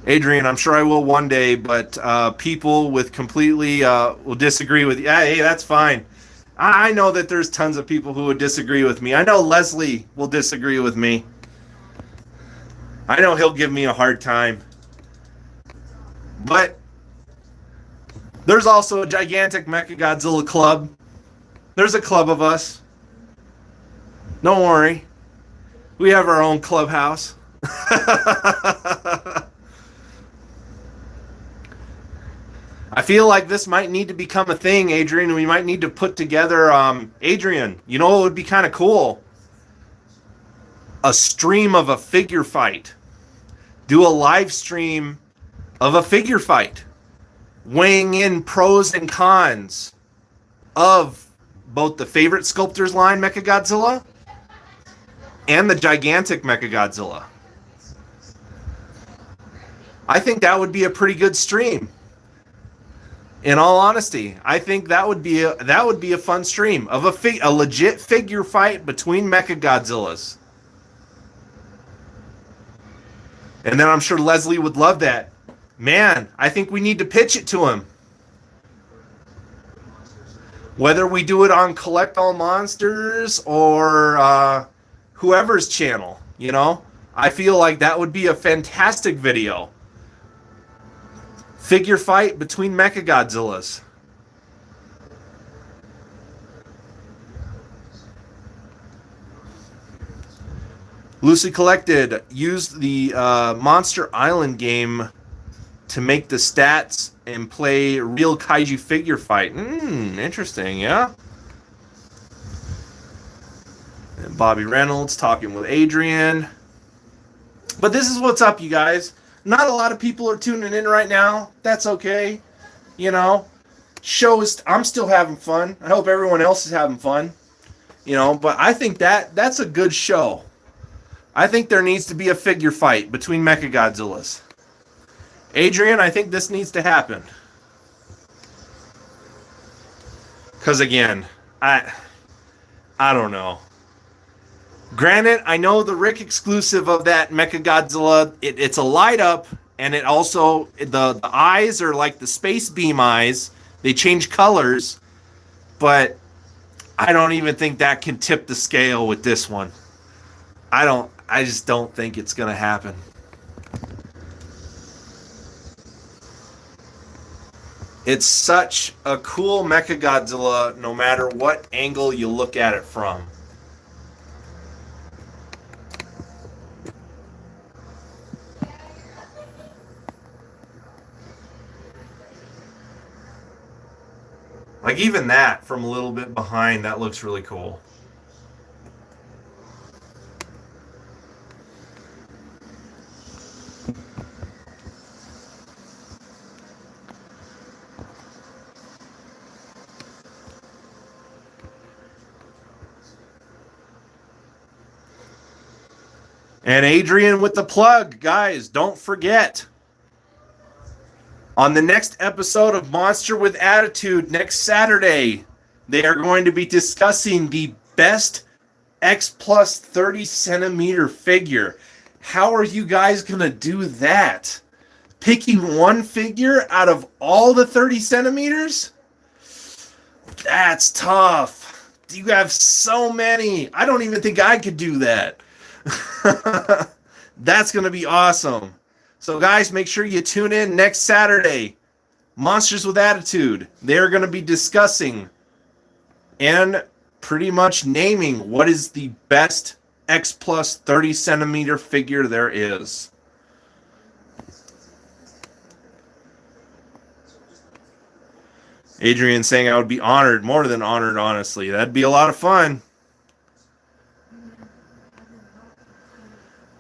Adrian, I'm sure I will one day, but people with completely will disagree with you. Yeah, hey, that's fine. I know that there's tons of people who would disagree with me. I know Leslie will disagree with me. I know he'll give me a hard time. But there's also a gigantic Mechagodzilla club. There's a club of us. Don't worry. We have our own clubhouse. I feel like this might need to become a thing, Adrian. We might need to put together, Adrian, you know what would be kind of cool? A stream of a figure fight. Do a live stream of a figure fight. Weighing in pros and cons of both the favorite sculptors line Mechagodzilla and the gigantic Mechagodzilla. I think that would be a pretty good stream. In all honesty, I think that would be a fun stream of a legit figure fight between Mechagodzillas. And then I'm sure Leslie would love that. Man, I think we need to pitch it to him. Whether we do it on Collect All Monsters or whoever's channel, you know, I feel like that would be a fantastic video. Figure fight between Mechagodzillas. Loosely Collected used the Monster Island game to make the stats and play real kaiju figure fight. Interesting, yeah? And Bobby Reynolds talking with Adrian. But this is what's up, you guys. Not a lot of people are tuning in right now. That's okay. You know, I'm still having fun. I hope everyone else is having fun. But I think that's a good show. I think there needs to be a figure fight between Mechagodzillas. Adrian, I think this needs to happen. Because again, I don't know. Granted, I know the Rick exclusive of that Mechagodzilla, it's a light up, and it also, the eyes are like the space beam eyes. They change colors, but I don't even think that can tip the scale with this one. I just don't think it's going to happen. It's such a cool Mechagodzilla no matter what angle you look at it from. Like even that from a little bit behind, that looks really cool. And Adrian with the plug. Guys, don't forget. On the next episode of Monster with Attitude, next Saturday, they are going to be discussing the best X plus 30 centimeter figure. How are you guys going to do that? Picking one figure out of all the 30 centimeters? That's tough. You have so many. I don't even think I could do that. That's going to be awesome. So guys, make sure you tune in next Saturday. Monsters with Attitude. They're going to be discussing and pretty much naming what is the best X plus 30 centimeter figure there is. Adrian saying I would be honored, more than honored, honestly. That'd be a lot of fun.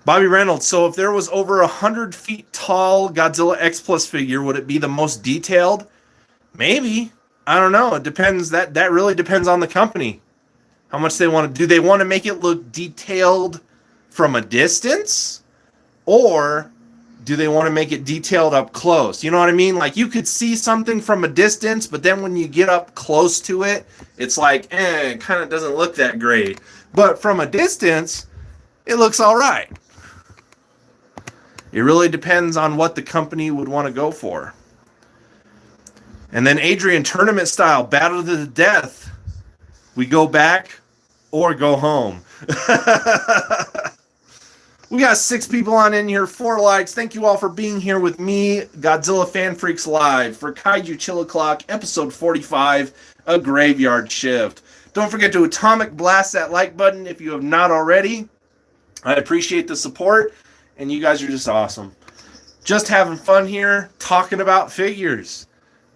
Bobby Reynolds, so if there was over 100 feet tall Godzilla X Plus figure, would it be the most detailed? Maybe. I don't know. It depends. That really depends on the company. How much they want to do. They want to make it look detailed from a distance? Or do they want to make it detailed up close? You know what I mean? Like you could see something from a distance, but then when you get up close to it, it's like, it kind of doesn't look that great. But from a distance, it looks all right. It really depends on what the company would want to go for. And then Adrian, tournament style, battle to the death. We go back or go home. We got 6 people on in here, 4 likes. Thank you all for being here with me, Godzilla Fan Freaks Live, for Kaiju Chill O'Clock, episode 45, A Graveyard Shift. Don't forget to atomic blast that like button if you have not already. I appreciate the support. And you guys are just awesome. Just having fun here, talking about figures,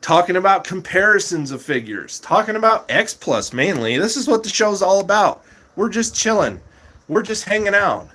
talking about comparisons of figures, talking about X Plus mainly. This is what the show's all about. We're just chilling. We're just hanging out.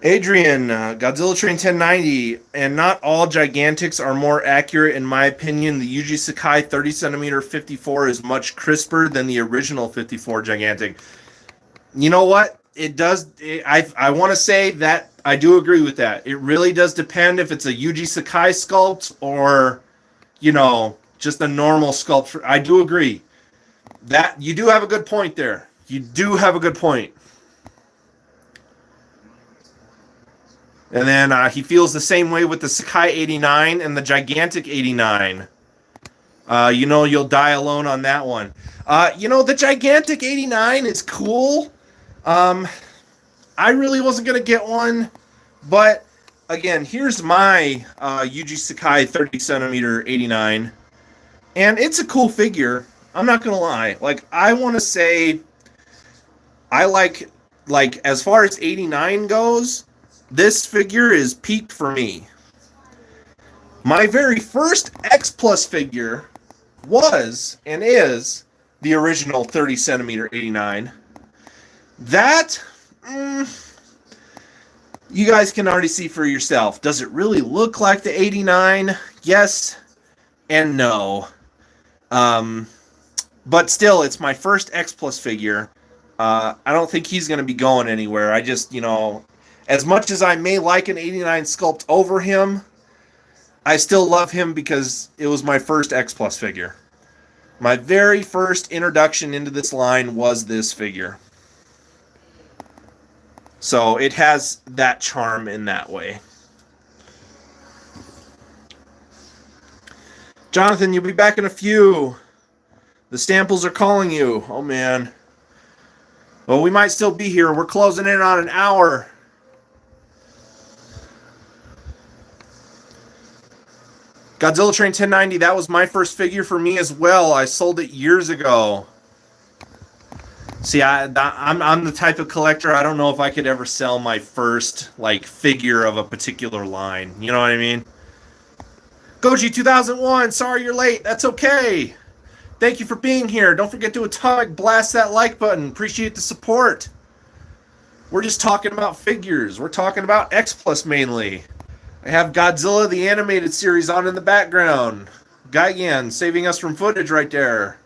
Adrian, Godzilla Train 1090, and not all Gigantics are more accurate in my opinion. The Yuji Sakai 30 centimeter 54 is much crisper than the original 54 Gigantic. You know what? It does. I want to say that I do agree with that. It really does depend if it's a Yuji Sakai sculpt or, just a normal sculpt. I do agree. That you do have a good point there. You do have a good point. And then he feels the same way with the Sakai 89 and the Gigantic 89. You'll die alone on that one. The Gigantic 89 is cool. I really wasn't going to get one. But, again, here's my Yuji Sakai 30 centimeter 89. And it's a cool figure. I'm not going to lie. Like, I want to say I like, as far as 89 goes, this figure is peak for me. My very first X Plus figure was and is the original 30 centimeter 89. That, you guys can already see for yourself. Does it really look like the 89? Yes and no. But still, it's my first X Plus figure. I don't think he's going to be going anywhere. I just, as much as I may like an 89 sculpt over him, I still love him because it was my first X Plus figure. My very first introduction into this line was this figure. So it has that charm in that way. Jonathan, you'll be back in a few. The Stamples are calling you. Oh, man. Well, we might still be here. We're closing in on an hour. Godzilla Train 1090, that was my first figure for me as well. I sold it years ago. See, I'm the type of collector, I don't know if I could ever sell my first, figure of a particular line. You know what I mean? Goji 2001, sorry you're late. That's okay. Thank you for being here. Don't forget to atomic blast that like button. Appreciate the support. We're just talking about figures. We're talking about X Plus mainly. I have Godzilla the animated series on in the background. Gigan saving us from footage right there.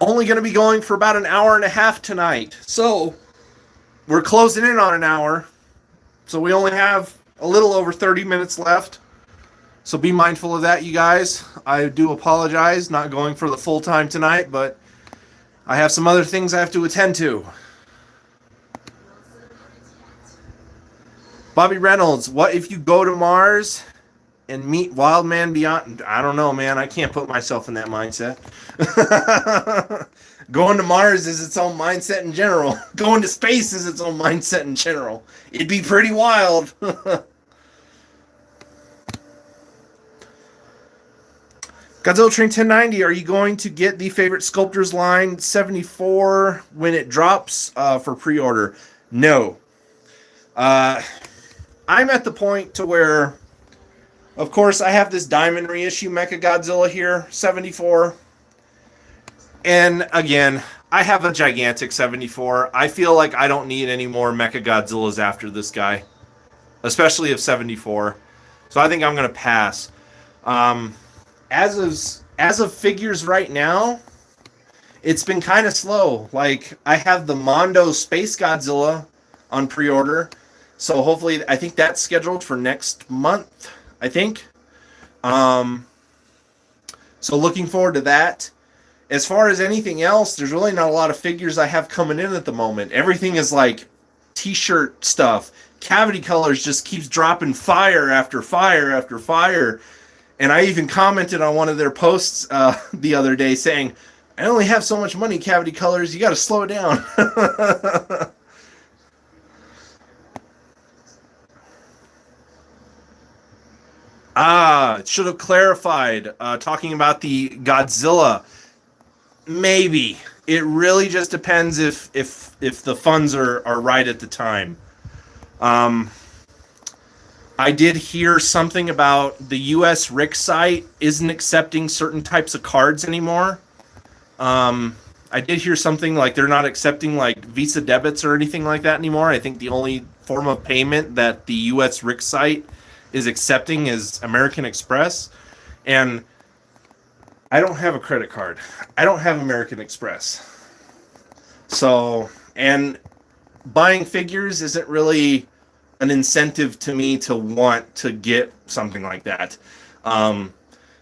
Only going to be going for about an hour and a half tonight. So, we're closing in on an hour. So we only have a little over 30 minutes left. So be mindful of that, you guys. I do apologize, not going for the full time tonight, but I have some other things I have to attend to. Bobby Reynolds, what if you go to Mars and meet Wildman Beyond? I don't know, man. I can't put myself in that mindset. Going to Mars is its own mindset in general. Going to space is its own mindset in general. It'd be pretty wild. Godzilla Train 1090, are you going to get the Favorite Sculptors line 74 when it drops for pre-order? No. I'm at the point to where, of course, I have this Diamond reissue Mechagodzilla here, 74. And again, I have a gigantic 74. I feel like I don't need any more Mechagodzillas after this guy, especially of 74. So I think I'm going to pass. As of figures right now, it's been kind of slow. Like, I have the Mondo Space Godzilla on pre-order. So hopefully, I think that's scheduled for next month, I think. So looking forward to that. As far as anything else, there's really not a lot of figures I have coming in at the moment. Everything is like t-shirt stuff. Cavity Colors just keeps dropping fire after fire after fire. And I even commented on one of their posts the other day saying, I only have so much money, Cavity Colors. You got to slow it down. Should have clarified. Talking about the Godzilla. Maybe. It really just depends if the funds are right at the time. I did hear something about the US RIC site isn't accepting certain types of cards anymore. I did hear something like they're not accepting like Visa debits or anything like that anymore. I think the only form of payment that the US RIC site is accepting is American Express. And I don't have a credit card. I don't have American Express. So, and buying figures isn't really an incentive to me to want to get something like that.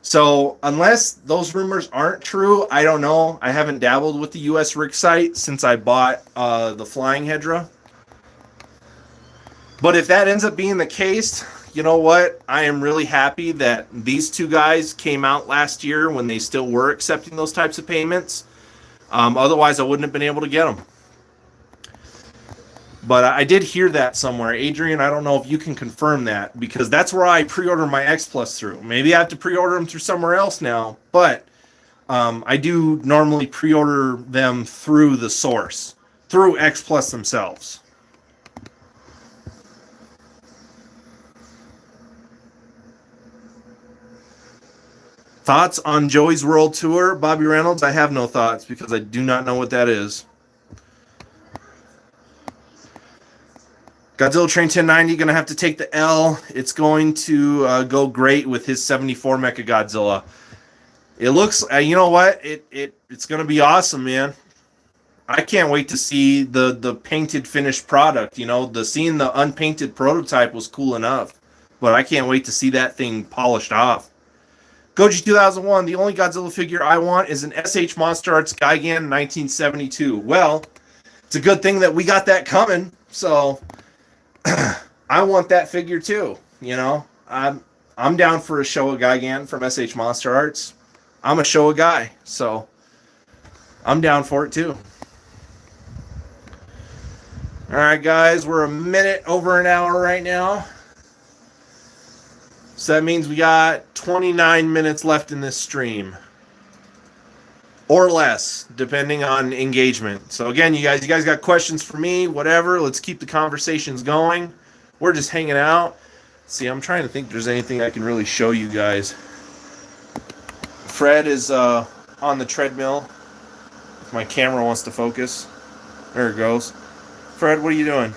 So unless those rumors aren't true, I don't know. I haven't dabbled with the US RIC site since I bought the Flying Hedra. But if that ends up being the case, you know what? I am really happy that these two guys came out last year when they still were accepting those types of payments. Otherwise, I wouldn't have been able to get them. But I did hear that somewhere. Adrian, I don't know if you can confirm that, because that's where I pre-order my X Plus through. Maybe I have to pre-order them through somewhere else now, but I do normally pre-order them through the source, through X Plus themselves. Thoughts on Joey's World Tour, Bobby Reynolds? I have no thoughts because I do not know what that is. Godzilla Train 1090 going to have to take the L. It's going to go great with his 74 Mechagodzilla. It looks, you know what? It's going to be awesome, man. I can't wait to see the painted finished product. You know, seeing the unpainted prototype was cool enough, but I can't wait to see that thing polished off. Goji 2001, the only Godzilla figure I want is an SH Monster Arts Gigan 1972. Well, it's a good thing that we got that coming, so I want that figure too. You know, I'm down for a Showa Gigan from SH Monster Arts. I'm a Showa guy, so I'm down for it too. All right, guys, we're a minute over an hour right now. So that means we got 29 minutes left in this stream. Or less, depending on engagement. So again, you guys got questions for me, whatever. Let's keep the conversations going. We're just hanging out. See, I'm trying to think if there's anything I can really show you guys. Fred is on the treadmill. If my camera wants to focus. There it goes. Fred, what are you doing?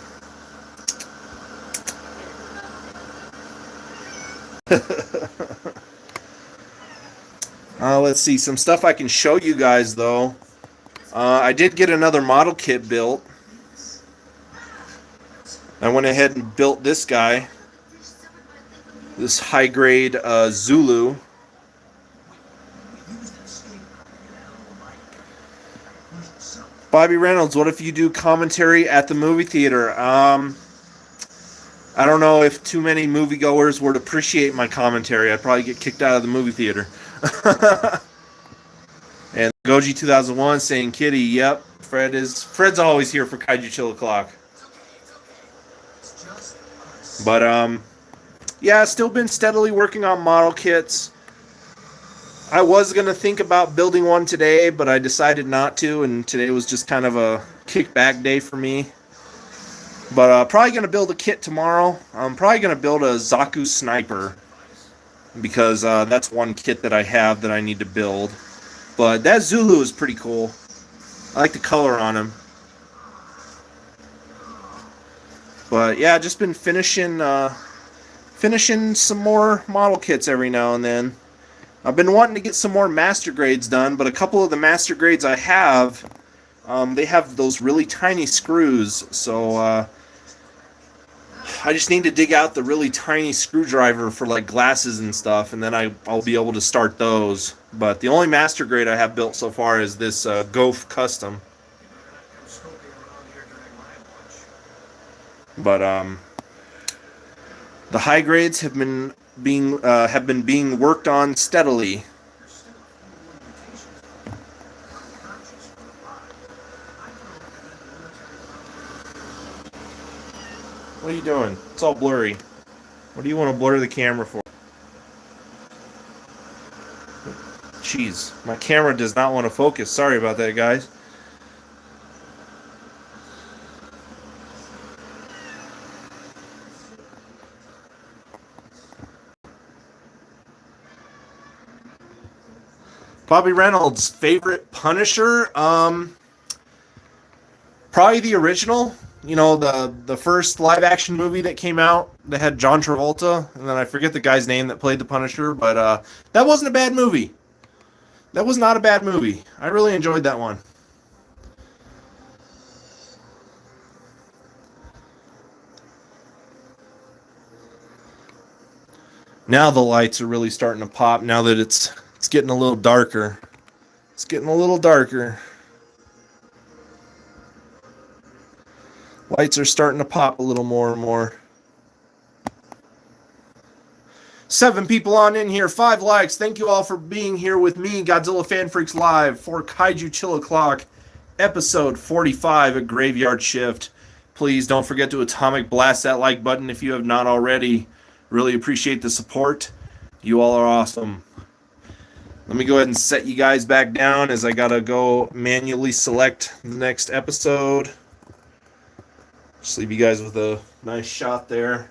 Let's see, some stuff I can show you guys though. I did get another model kit built. I went ahead and built this guy, this high grade Zulu. Bobby Reynolds, what if you do commentary at the movie theater? I don't know if too many moviegoers would appreciate my commentary. I'd probably get kicked out of the movie theater. And Goji 2001 saying Kitty, yep. Fred's always here for Kaiju Chill O'Clock. But yeah, still been steadily working on model kits. I was gonna think about building one today, but I decided not to, and today was just kind of a kickback day for me. But probably going to build a kit tomorrow. I'm probably going to build a Zaku Sniper, because that's one kit that I have that I need to build. But that Zulu is pretty cool. I like the color on him. But yeah, just been finishing some more model kits every now and then. I've been wanting to get some more master grades done, but a couple of the master grades I have, they have those really tiny screws, so I just need to dig out the really tiny screwdriver for like glasses and stuff, and then I'll be able to start those. But the only master grade I have built so far is this Gof Custom. But the high grades have been being worked on steadily. What are you doing? It's all blurry. What do you want to blur the camera for? Jeez, my camera does not want to focus. Sorry about that, guys. Bobby Reynolds' favorite Punisher? Probably the original. You know, the first live-action movie that came out that had John Travolta, and then I forget the guy's name that played the Punisher, but that wasn't a bad movie. That was not a bad movie. I really enjoyed that one. Now the lights are really starting to pop now that it's getting a little darker. It's getting a little darker. Lights are starting to pop a little more and more. 7 people on in here, 5 likes. Thank you all for being here with me, Godzilla Fan Freaks Live, for Kaiju Chill O'Clock, episode 45, A Graveyard Shift. Please don't forget to atomic blast that like button if you have not already. Really appreciate the support. You all are awesome. Let me go ahead and set you guys back down as I gotta go manually select the next episode. Just leave you guys with a nice shot there.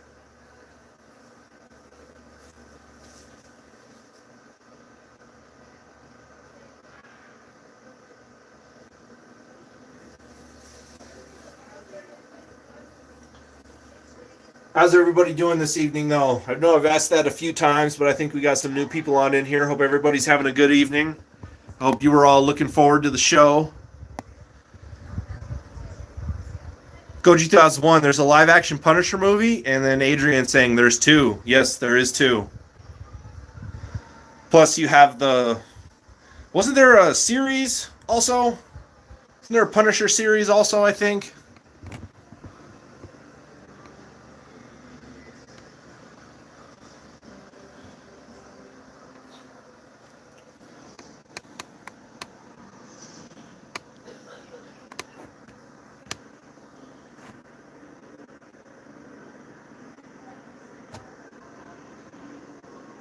How's everybody doing this evening, though? I know I've asked that a few times, but I think we got some new people on in here. Hope everybody's having a good evening. I hope you were all looking forward to the show. Goji 2001, there's a live action Punisher movie, and then Adrian saying there's two. Yes, there is two. Plus, you have the. Wasn't there a series also? Wasn't there a Punisher series also, I think?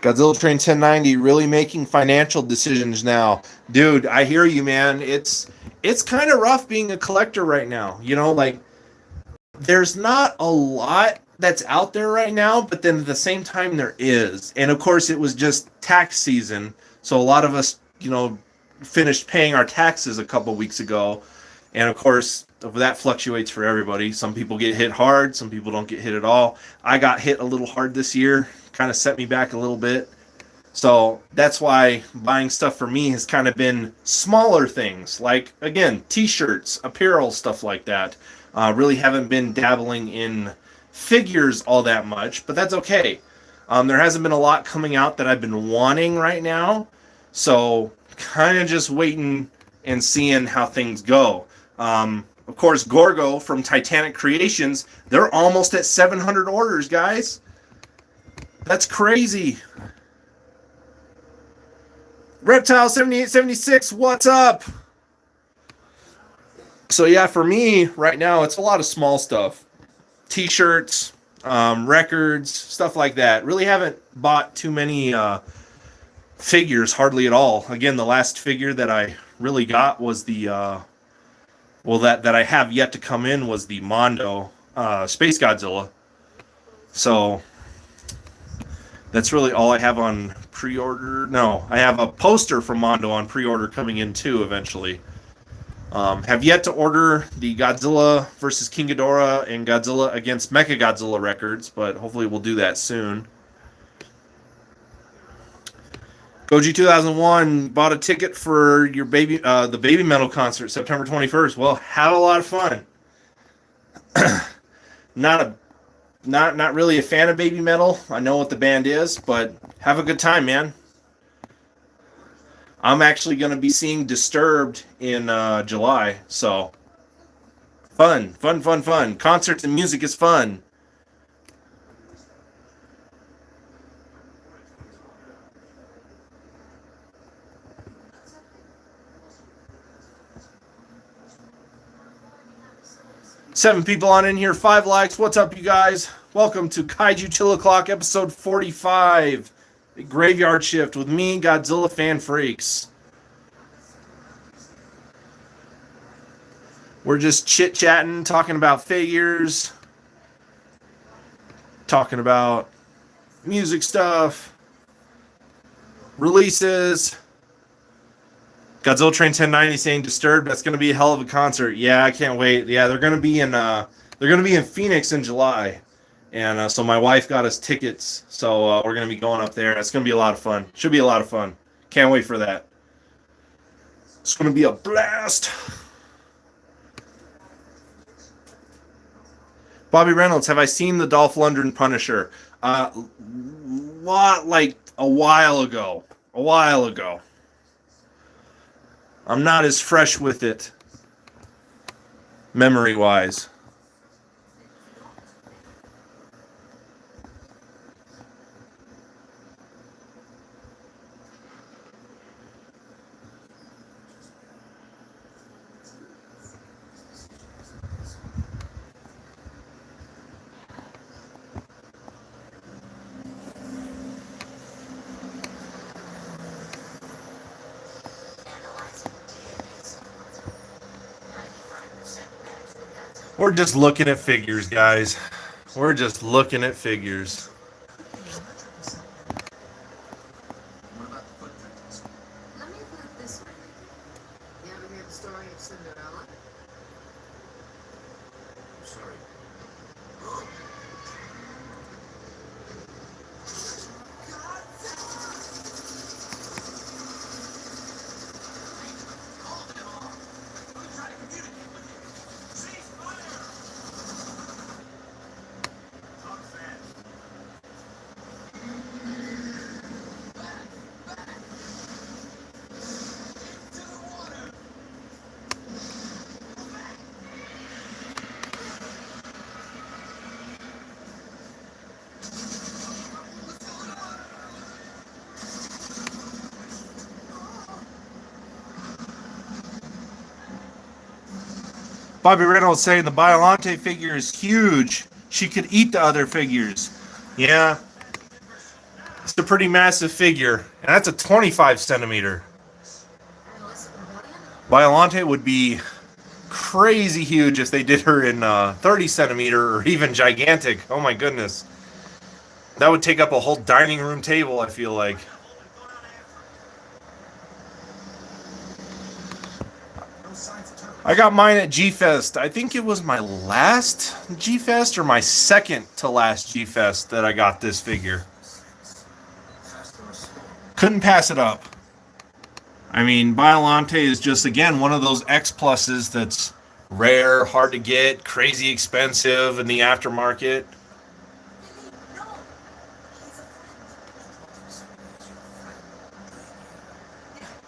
Godzilla Train 1090 really making financial decisions now. Dude, I hear you, man. It's kind of rough being a collector right now. You know, like there's not a lot that's out there right now, but then at the same time there is. And of course it was just tax season, so a lot of us, you know, finished paying our taxes a couple weeks ago. And of course, that fluctuates for everybody. Some people get hit hard, some people don't get hit at all. I got hit a little hard this year, kind of set me back a little bit. So that's why buying stuff for me has kind of been smaller things, like, again, t-shirts, apparel, stuff like that. Really haven't been dabbling in figures all that much, but that's okay. There hasn't been a lot coming out that I've been wanting right now, so kind of just waiting and seeing how things go. Of course, Gorgo from Titanic Creations, they're almost at 700 orders, guys. That's crazy. Reptile 7876, what's up? So yeah, for me right now, it's a lot of small stuff. T-shirts, records, stuff like that. Really haven't bought too many figures, hardly at all. Again, the last figure that I really got was the, that I have yet to come in was the Mondo Space Godzilla. So that's really all I have on pre-order. No, I have a poster from Mondo on pre-order coming in too eventually. Have yet to order the Godzilla versus King Ghidorah and Godzilla against Mechagodzilla records, but hopefully we'll do that soon. Goji 2001 bought a ticket for your the Baby Metal concert September 21st. Well, had a lot of fun. Not really a fan of Baby Metal. I know what the band is, but have a good time, man. I'm actually going to be seeing Disturbed in July, so fun. Concerts and music is fun. Seven people on in here, 5 likes. What's up, you guys? Welcome to Kaiju Chill O'Clock, episode 45. The Graveyard Shift with me, Godzilla Fan Freaks. We're just chit-chatting, talking about figures, talking about music stuff, releases. Godzilla Train 1090 saying Disturbed. That's going to be a hell of a concert. Yeah, I can't wait. Yeah, they're going to be in Phoenix in July, and so my wife got us tickets. So we're going to be going up there. It's going to be a lot of fun. Should be a lot of fun. Can't wait for that. It's going to be a blast. Bobby Reynolds, have I seen the Dolph Lundgren Punisher? Like a while ago. I'm not as fresh with it, memory-wise. We're just looking at figures, guys. We're just looking at figures. What about the footprints? Let me put it this way. You ever hear the story of Cinderella? I'm sorry. Bobby Reynolds saying the Biolante figure is huge. She could eat the other figures. Yeah, it's a pretty massive figure. And that's a 25 centimeter. Biolante would be crazy huge if they did her in 30 centimeter or even gigantic. Oh my goodness. That would take up a whole dining room table, I feel like. I got mine at G-Fest. I think it was my last G-Fest or my second to last G-Fest that I got this figure. Couldn't pass it up. I mean, Biolante is just, again, one of those X pluses that's rare, hard to get, crazy expensive in the aftermarket.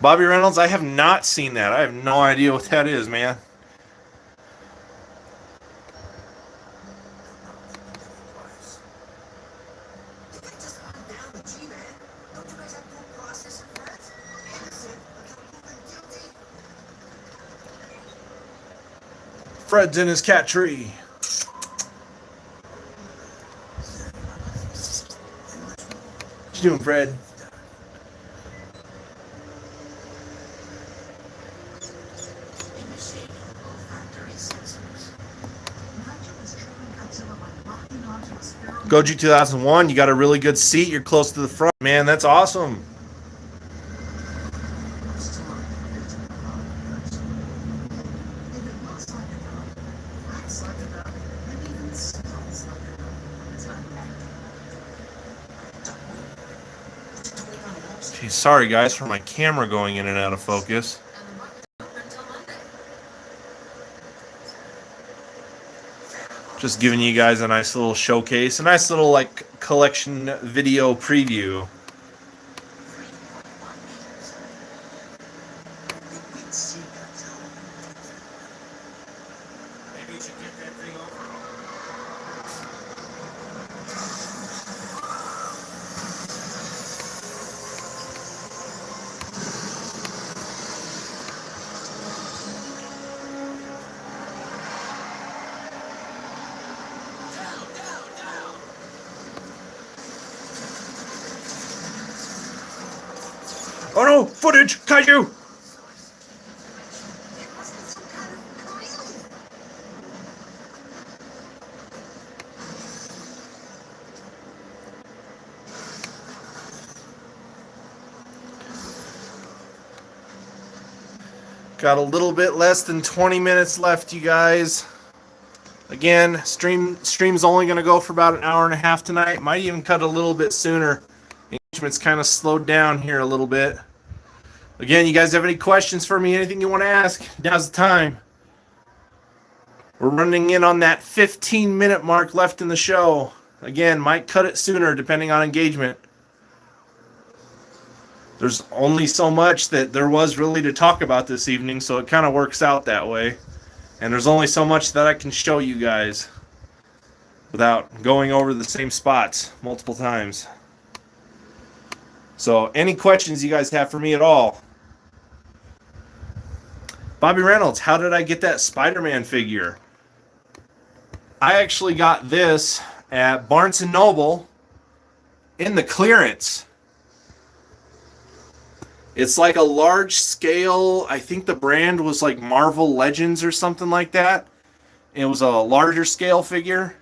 Bobby Reynolds, I have not seen that. I have no idea what that is, man. Fred's in his cat tree. What you doing, Fred? Goju 2001, you got a really good seat. You're close to the front. Man, that's awesome. Geez, sorry, guys, for my camera going in and out of focus. Just giving you guys a nice little showcase, a nice little like collection video preview. Maybe you should get that thing over. Oh no! Footage! Kaiju! Got a little bit less than 20 minutes left, you guys. Again, stream's only going to go for about an hour and a half tonight. Might even cut a little bit sooner. Engagement's kind of slowed down here a little bit. Again, you guys have any questions for me, anything you want to ask, now's the time. We're running in on that 15-minute mark left in the show. Again, might cut it sooner depending on engagement. There's only so much that there was really to talk about this evening, so it kind of works out that way. And there's only so much that I can show you guys without going over the same spots multiple times. So, any questions you guys have for me at all? Bobby Reynolds, how did I get that Spider-Man figure? I actually got this at Barnes & Noble in the clearance. It's like a large scale, I think the brand was like Marvel Legends or something like that. It was a larger scale figure,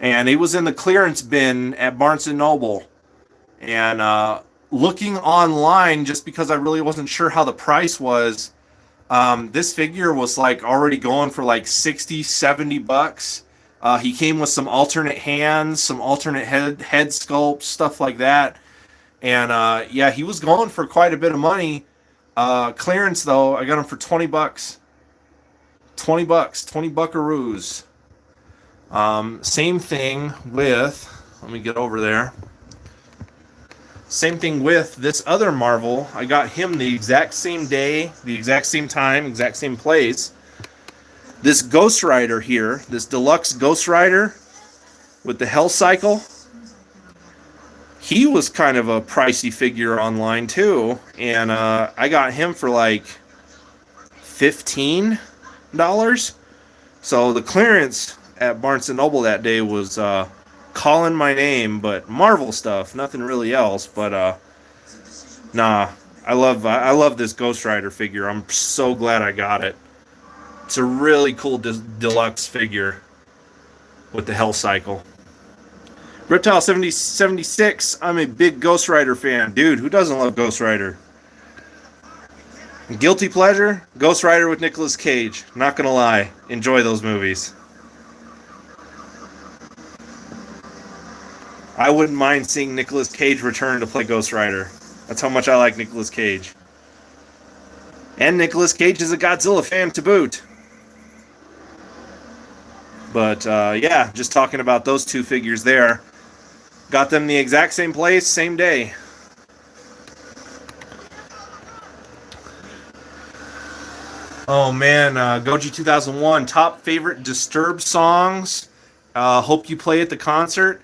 and it was in the clearance bin at Barnes & Noble. And looking online, just because I really wasn't sure how the price was, this figure was like already going for like 60, 70 bucks. He came with some alternate hands, some alternate head sculpts, stuff like that. And yeah, he was going for quite a bit of money. Clearance though, I got him for 20 bucks. 20 bucks, 20 buckaroos. Same thing with, let me get over there. Same thing with this other Marvel. I got him the exact same day, the exact same time, exact same place. This Ghost Rider here, this deluxe Ghost Rider with the Hell Cycle, he was kind of a pricey figure online too. And I got him for like $15. So the clearance at Barnes & Noble that day was calling my name, but Marvel stuff, nothing really else. But nah, I love this Ghost Rider figure. I'm so glad I got it. It's a really cool deluxe figure with the Hell Cycle. Reptile 7076, I'm a big Ghost Rider fan. Dude, who doesn't love Ghost Rider? Guilty pleasure, Ghost Rider with Nicolas Cage. Not gonna lie, enjoy those movies. I wouldn't mind seeing Nicolas Cage return to play Ghost Rider. That's how much I like Nicolas Cage. And Nicolas Cage is a Godzilla fan to boot. But yeah, just talking about those two figures there. Got them the exact same place, same day. Oh man, Goji 2001, top favorite Disturbed songs. Hope you play at the concert.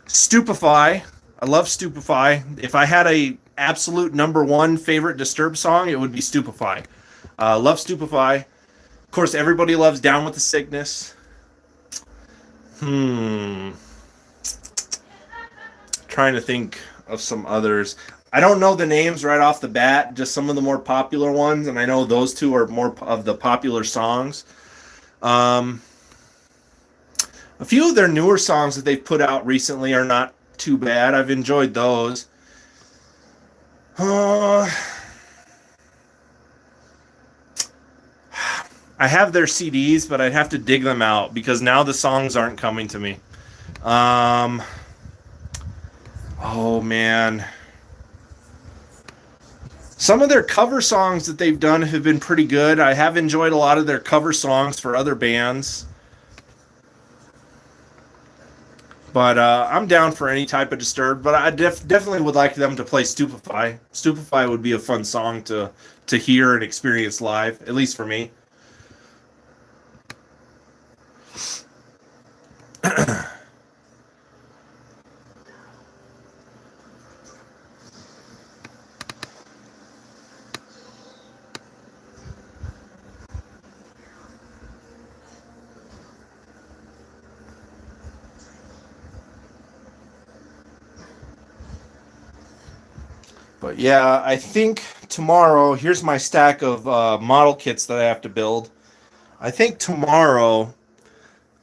Stupefy. I love Stupefy. If I had a absolute number one favorite Disturbed song, it would be Stupefy. Love Stupefy. Of course, everybody loves Down with the Sickness. Trying to think of some others. I don't know the names right off the bat, just some of the more popular ones, and I know those two are more of the popular songs. A few of their newer songs that they've put out recently are not too bad. I've enjoyed those. I have their CDs, but I'd have to dig them out because now the songs aren't coming to me. Oh man. Some of their cover songs that they've done have been pretty good. I have enjoyed a lot of their cover songs for other bands. But I'm down for any type of Disturbed, but I definitely would like them to play Stupefy. Stupefy would be a fun song to hear and experience live, at least for me. But yeah, I think tomorrow, here's my stack of model kits that I have to build. I think tomorrow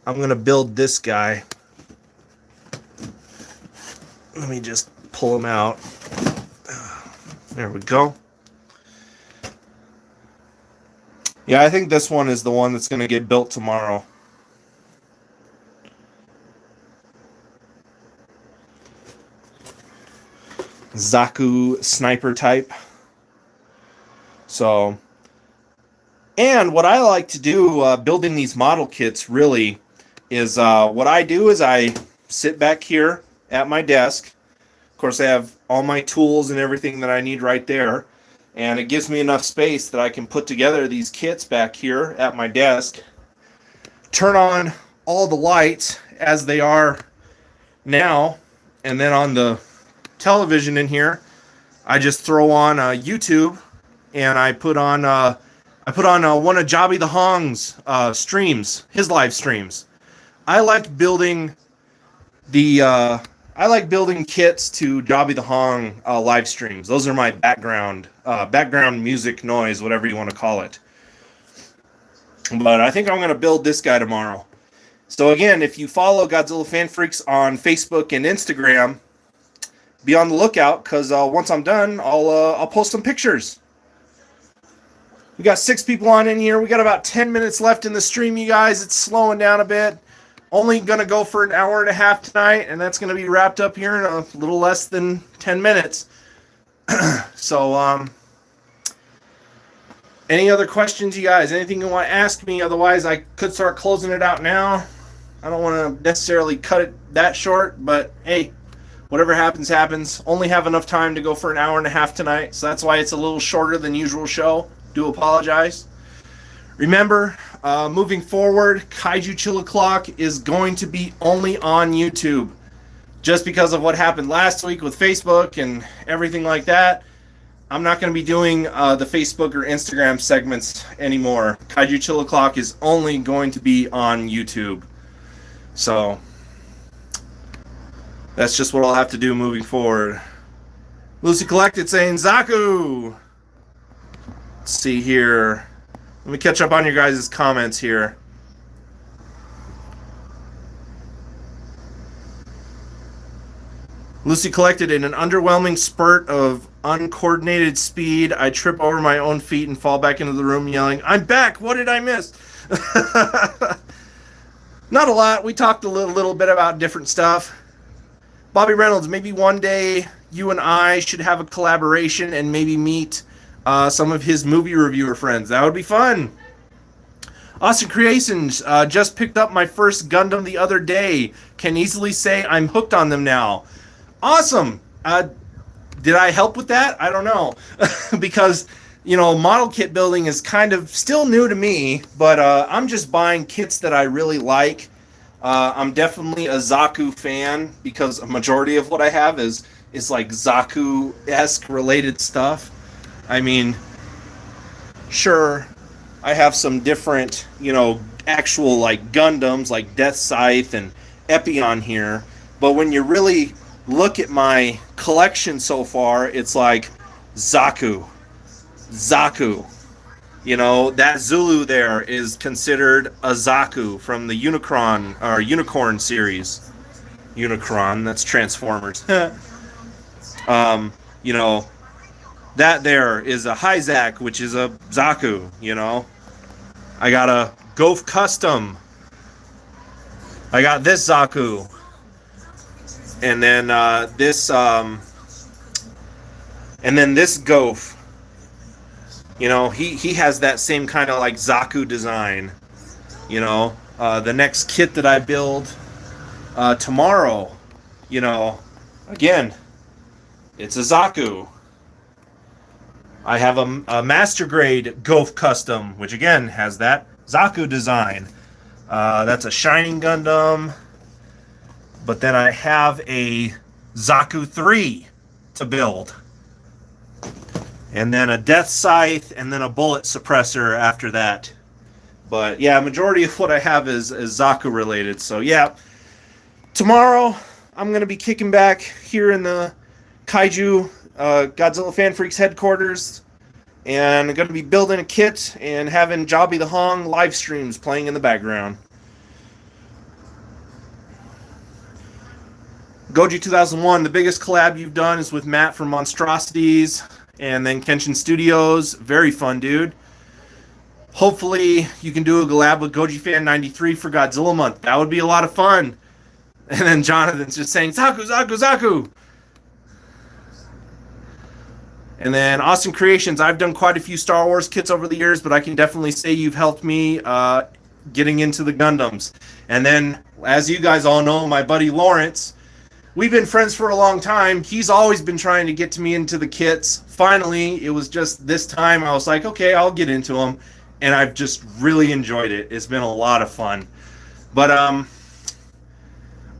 I'm going to build this guy. Let me just pull him out. There we go. Yeah, I think this one is the one that's going to get built tomorrow. Zaku sniper type. So, and what I like to do building these model kits really is what I do is I sit back here at my desk. Of course, I have all my tools and everything that I need right there, and it gives me enough space that I can put together these kits back here at my desk, turn on all the lights as they are now, and then on the television in here, I just throw on YouTube, and I put on one of Jobby the Hong's streams, his live streams. I like building kits to Jobby the Hong live streams. Those are my background music noise, whatever you want to call it. But I think I'm going to build this guy tomorrow. So again, if you follow Godzilla Fan Freaks on Facebook and Instagram, be on the lookout, because once I'm done, I'll post some pictures. We got 6 people on in here. We got about 10 minutes left in the stream, you guys. It's slowing down a bit. Only going to go for an hour and a half tonight, and that's going to be wrapped up here in a little less than 10 minutes. So, any other questions, you guys? Anything you want to ask me? Otherwise, I could start closing it out now. I don't want to necessarily cut it that short, but hey, whatever happens, happens. Only have enough time to go for an hour and a half tonight, so that's why it's a little shorter than usual show. Do apologize. Remember, moving forward, Kaiju Chill O'Clock is going to be only on YouTube. Just because of what happened last week with Facebook and everything like that, I'm not going to be doing the Facebook or Instagram segments anymore. Kaiju Chill O'Clock is only going to be on YouTube. So, that's just what I'll have to do moving forward. Lucy Collected saying, Zaku! Let's see here. Let me catch up on your guys' comments here. Lucy Collected, in an underwhelming spurt of uncoordinated speed, I trip over my own feet and fall back into the room yelling, I'm back! What did I miss? Not a lot. We talked a little bit about different stuff. Bobby Reynolds, maybe one day you and I should have a collaboration and maybe meet some of his movie reviewer friends. That would be fun. Austin Creations, just picked up my first Gundam the other day. Can easily say I'm hooked on them now. Awesome. Did I help with that? I don't know. Because, you know, model kit building is kind of still new to me, but I'm just buying kits that I really like. I'm definitely a Zaku fan because a majority of what I have is like Zaku-esque related stuff. I mean, sure, I have some different, you know, actual like Gundams like Death Scythe and Epion here, but when you really look at my collection so far, it's like Zaku. You know, that Zulu there is considered a Zaku from the Unicorn series. Unicron, that's Transformers. You know, that there is a Hyzak, which is a Zaku, you know. I got a Gof Custom. I got this Zaku. And then this Gof. You know, he has that same kind of like Zaku design. You know, the next kit that I build tomorrow, you know, again, it's a Zaku. I have a master grade Gof Custom, which again has that Zaku design. That's a Shining Gundam. But then I have a Zaku 3 to build. And then a Death Scythe, and then a Bullet Suppressor after that. But yeah, majority of what I have is Zaku related. So yeah, tomorrow I'm going to be kicking back here in the Kaiju Godzilla Fan Freaks headquarters, and I'm going to be building a kit and having Jobby the Hong live streams playing in the background. Goji 2001, the biggest collab you've done is with Matt from Monstrosities, and then Kenshin Studios. Very fun, dude. Hopefully you can do a collab with Goji Fan 93 for Godzilla Month. That would be a lot of fun. And then Jonathan's just saying, Zaku, Zaku, Zaku! And then Austin Creations, I've done quite a few Star Wars kits over the years, but I can definitely say you've helped me getting into the Gundams. And then, as you guys all know, my buddy Lawrence, we've been friends for a long time. He's always been trying to get me into the kits. Finally, it was just this time I was like, okay, I'll get into them. And I've just really enjoyed it. It's been a lot of fun. But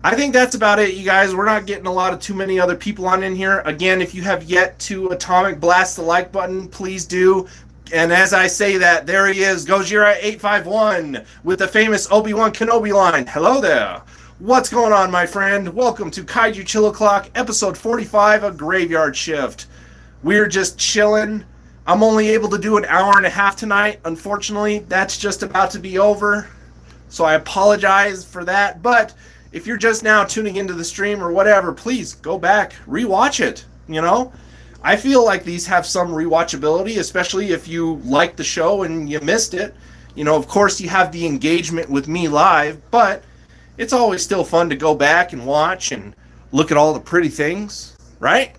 I think that's about it, you guys. We're not getting too many other people on in here. Again, if you have yet to Atomic Blast the like button, please do. And as I say that, there he is, Gojira851, with the famous Obi-Wan Kenobi line. Hello there. What's going on, my friend? Welcome to Kaiju Chill O'Clock, episode 45, A Graveyard Shift. We're just chilling. I'm only able to do an hour and a half tonight. Unfortunately, that's just about to be over. So I apologize for that. But if you're just now tuning into the stream or whatever, please go back, rewatch it. You know, I feel like these have some rewatchability, especially if you like the show and you missed it. You know, of course, you have the engagement with me live, but it's always still fun to go back and watch and look at all the pretty things, right?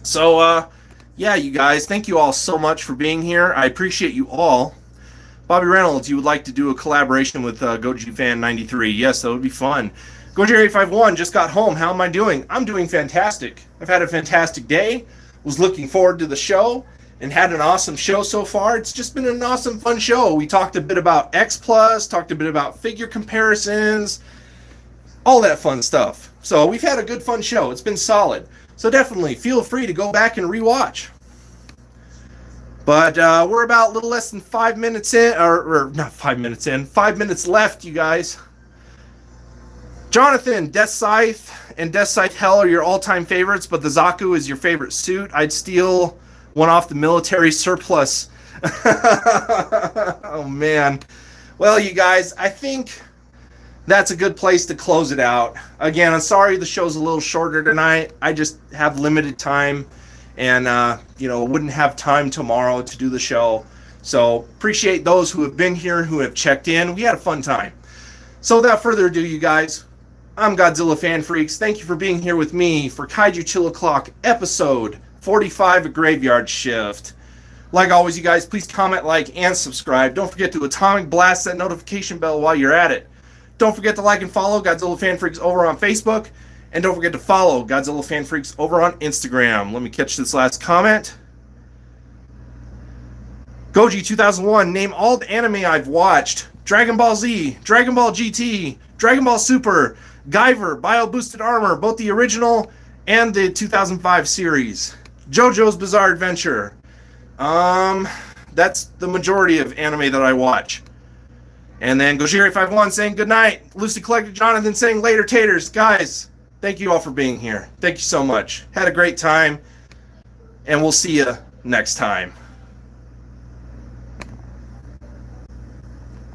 So, yeah, you guys, thank you all so much for being here. I appreciate you all. Bobby Reynolds, you would like to do a collaboration with Goji Fan 93. Yes, that would be fun. Goji851 just got home. How am I doing? I'm doing fantastic. I've had a fantastic day. Was looking forward to the show and had an awesome show so far. It's just been an awesome, fun show. We talked a bit about X Plus, talked a bit about figure comparisons, all that fun stuff. So we've had a good, fun show. It's been solid. So definitely feel free to go back and rewatch. But we're about a little less than 5 minutes in, or not 5 minutes in, 5 minutes left, you guys. Jonathan, Death Scythe and Death Scythe Hell are your all-time favorites, but the Zaku is your favorite suit. I'd steal one off the military surplus. Oh, man. Well, you guys, I think that's a good place to close it out. Again, I'm sorry the show's a little shorter tonight. I just have limited time and, wouldn't have time tomorrow to do the show. So appreciate those who have been here, who have checked in. We had a fun time. So without further ado, you guys, I'm Godzilla Fan Freaks. Thank you for being here with me for Kaiju Chill O'Clock, episode 45, A Graveyard Shift. Like always, you guys, please comment, like, and subscribe. Don't forget to atomic blast that notification bell while you're at it. Don't forget to like and follow Godzilla Fan Freaks over on Facebook. And don't forget to follow Godzilla Fan Freaks over on Instagram. Let me catch this last comment. Goji2001, name all the anime I've watched. Dragon Ball Z, Dragon Ball GT, Dragon Ball Super, Guyver, Bio Boosted Armor, both the original and the 2005 series. JoJo's Bizarre Adventure. That's the majority of anime that I watch. And then Gojira51 saying good night. Lucy Collector Jonathan saying later taters. Guys, thank you all for being here. Thank you so much. Had a great time. And we'll see you next time.